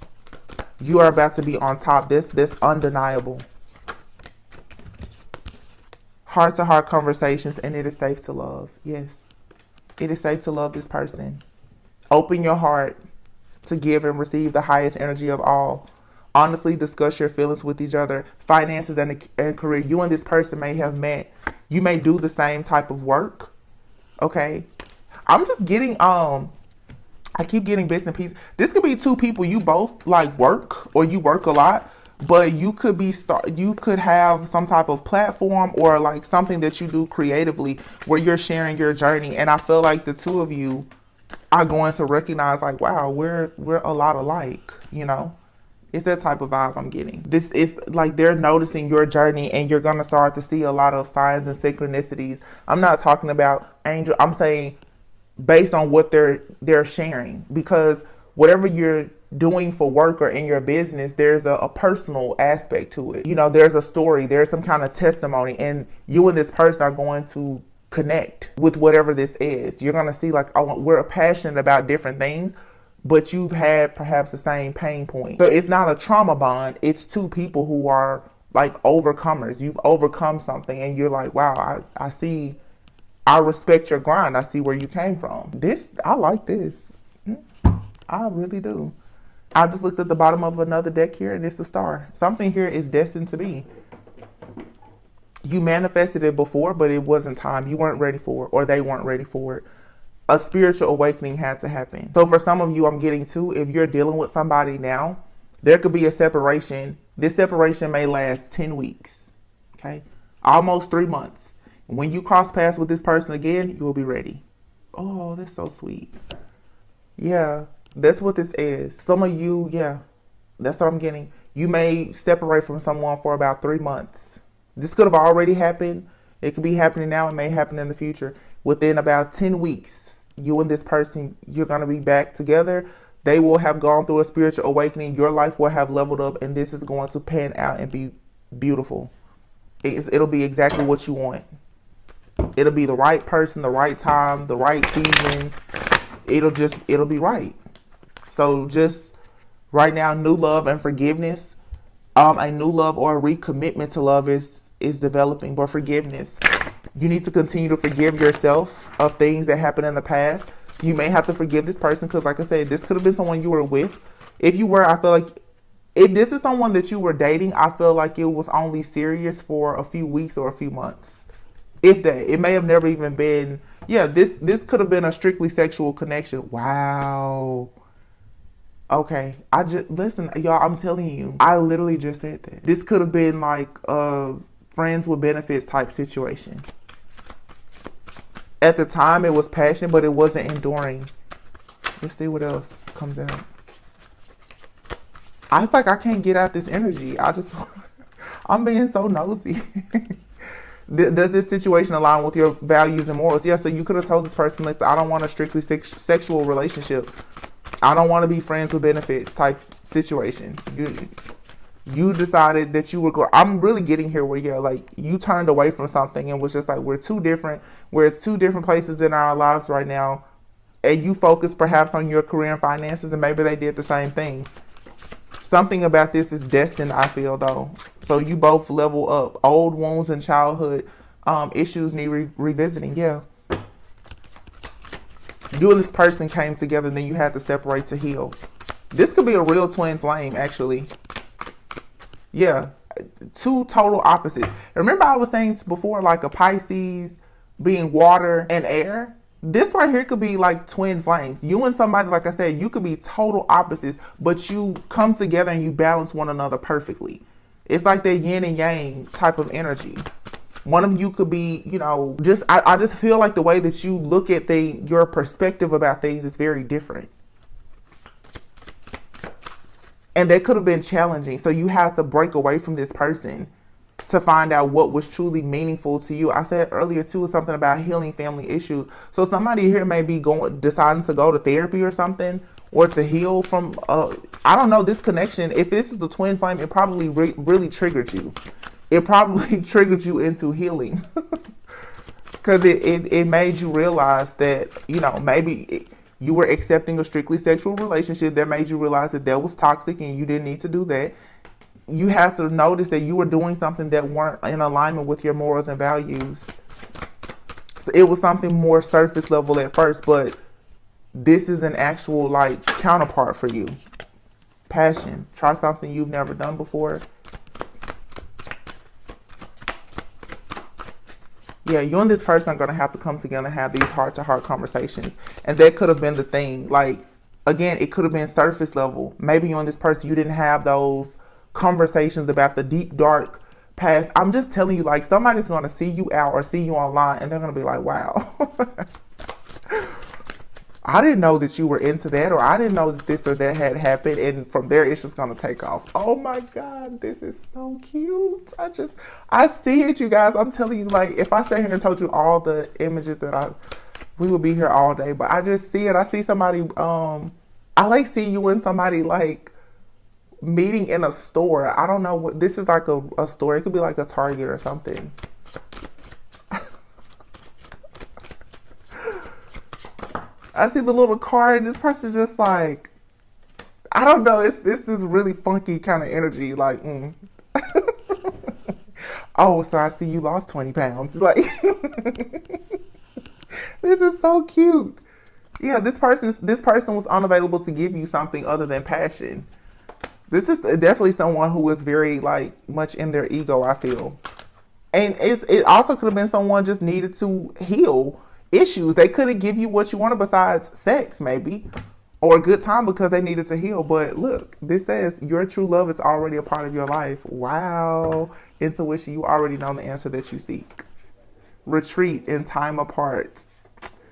You are about to be on top. This undeniable. Heart-to-heart conversations, and it is safe to love. Yes, it is safe to love this person. Open your heart to give and receive the highest energy of all. Honestly discuss your feelings with each other. Finances and career. You and this person may have met. You may do the same type of work. Okay. I'm just getting, I keep getting bits and pieces. This could be two people you both like work, or you work a lot, but you could you could have some type of platform or like something that you do creatively where you're sharing your journey. And I feel like the two of you are going to recognize like, wow, we're a lot alike, you know? It's that type of vibe I'm getting. This is like they're noticing your journey, and you're going to start to see a lot of signs and synchronicities. I'm not talking about angel. I'm saying based on what they're sharing, because whatever you're doing for work or in your business, there's a personal aspect to it. You know, there's a story, there's some kind of testimony, and you and this person are going to connect with whatever this is. You're going to see like, oh, we're passionate about different things, but you've had perhaps the same pain point. So it's not a trauma bond. It's two people who are like overcomers. You've overcome something and you're like, wow, I see, I respect your grind. I see where you came from. I like this. I really do. I just looked at the bottom of another deck here, and it's the star. Something here is destined to be. You manifested it before, but it wasn't time. You weren't ready for it, or they weren't ready for it. A spiritual awakening had to happen. So for some of you, I'm getting to, if you're dealing with somebody now, there could be a separation. This separation may last 10 weeks, okay? Almost 3 months. When you cross paths with this person again, you will be ready. Oh, that's so sweet. Yeah, that's what this is. Some of you, yeah, that's what I'm getting. You may separate from someone for about 3 months. This could have already happened. It could be happening now. It may happen in the future. Within about 10 weeks, you and this person, you're going to be back together. They will have gone through a spiritual awakening. Your life will have leveled up, and this is going to pan out and be beautiful. It'll be exactly what you want. It'll be the right person, the right time, the right season. It'll be right. So just right now, new love and forgiveness. A new love or a recommitment to love is developing, but forgiveness. You need to continue to forgive yourself of things that happened in the past. You may have to forgive this person because, like I said, this could have been someone you were with. If you were, I feel like if this is someone that you were dating, I feel like it was only serious for a few weeks or a few months. If that, it may have never even been, yeah, this could have been a strictly sexual connection. Wow. Okay, I just listen, y'all. I'm telling you, I literally just said that. This could have been like a friends with benefits type situation. At the time, it was passion, but it wasn't enduring. Let's see what else comes out. I was like, I can't get out this energy. I'm being so nosy. Does this situation align with your values and morals? Yeah, so you could have told this person, listen, I don't want a strictly sexual relationship. I don't want to be friends with benefits type situation. You decided that you were going. I'm really getting here where like you turned away from something and was just like, we're two different places in our lives right now, and you focus perhaps on your career and finances, and maybe they did the same thing. Something about this is destined, I feel, though. So you both level up. Old wounds and childhood issues need revisiting. Yeah. You and this person came together, then you had to separate to heal. This could be a real twin flame, actually. Yeah. Two total opposites. Remember I was saying before, like a Pisces being water and air? This right here could be like twin flames. You and somebody, like I said, you could be total opposites, but you come together and you balance one another perfectly. It's like that yin and yang type of energy. One of you could be, I just feel like the way that you look at things, your perspective about things is very different. And that could have been challenging. So you had to break away from this person to find out what was truly meaningful to you. I said earlier too, something about healing family issues. So somebody here may be deciding to go to therapy or something, or to heal from, I don't know, this connection. If this is the twin flame, it probably really triggered you. It probably triggered you into healing. Because it made you realize that, maybe you were accepting a strictly sexual relationship that made you realize that was toxic and you didn't need to do that. You have to notice that you were doing something that weren't in alignment with your morals and values. So it was something more surface level at first, but this is an actual counterpart for you. Passion. Try something you've never done before. Yeah, you and this person are going to have to come together and have these heart-to-heart conversations. And that could have been the thing. Again, it could have been surface level. Maybe you and this person, you didn't have those conversations about the deep, dark past. I'm just telling you, somebody's going to see you out or see you online, and they're going to be like, wow. I didn't know that you were into that, or I didn't know that this or that had happened, and from there it's just gonna take off. Oh my God, this is so cute. I see it, you guys. I'm telling you, if I sat here and told you all the images that we would be here all day, but I just see it. I see somebody, I seeing you and somebody meeting in a store. I don't know what, this is a store. It could be a Target or something. I see the little car and this person's just I don't know. This is really funky kind of energy. Oh, so I see you lost 20 pounds. This is so cute. Yeah, this person was unavailable to give you something other than passion. This is definitely someone who is very much in their ego, I feel. And it also could have been someone just needed to heal issues. They couldn't give you what you wanted besides sex, maybe, or a good time because they needed to heal. But look, this says your true love is already a part of your life. Wow. Intuition, you already know the answer that you seek. Retreat in time apart.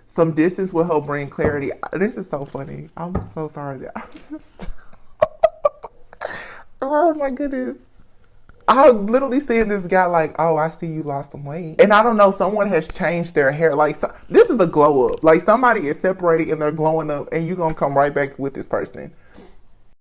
Some distance will help bring clarity. This is so funny. I'm so sorry. Oh my goodness. I'm literally seeing this guy oh, I see you lost some weight. And I don't know, someone has changed their hair. This is a glow up. Somebody is separated and they're glowing up, and you're going to come right back with this person.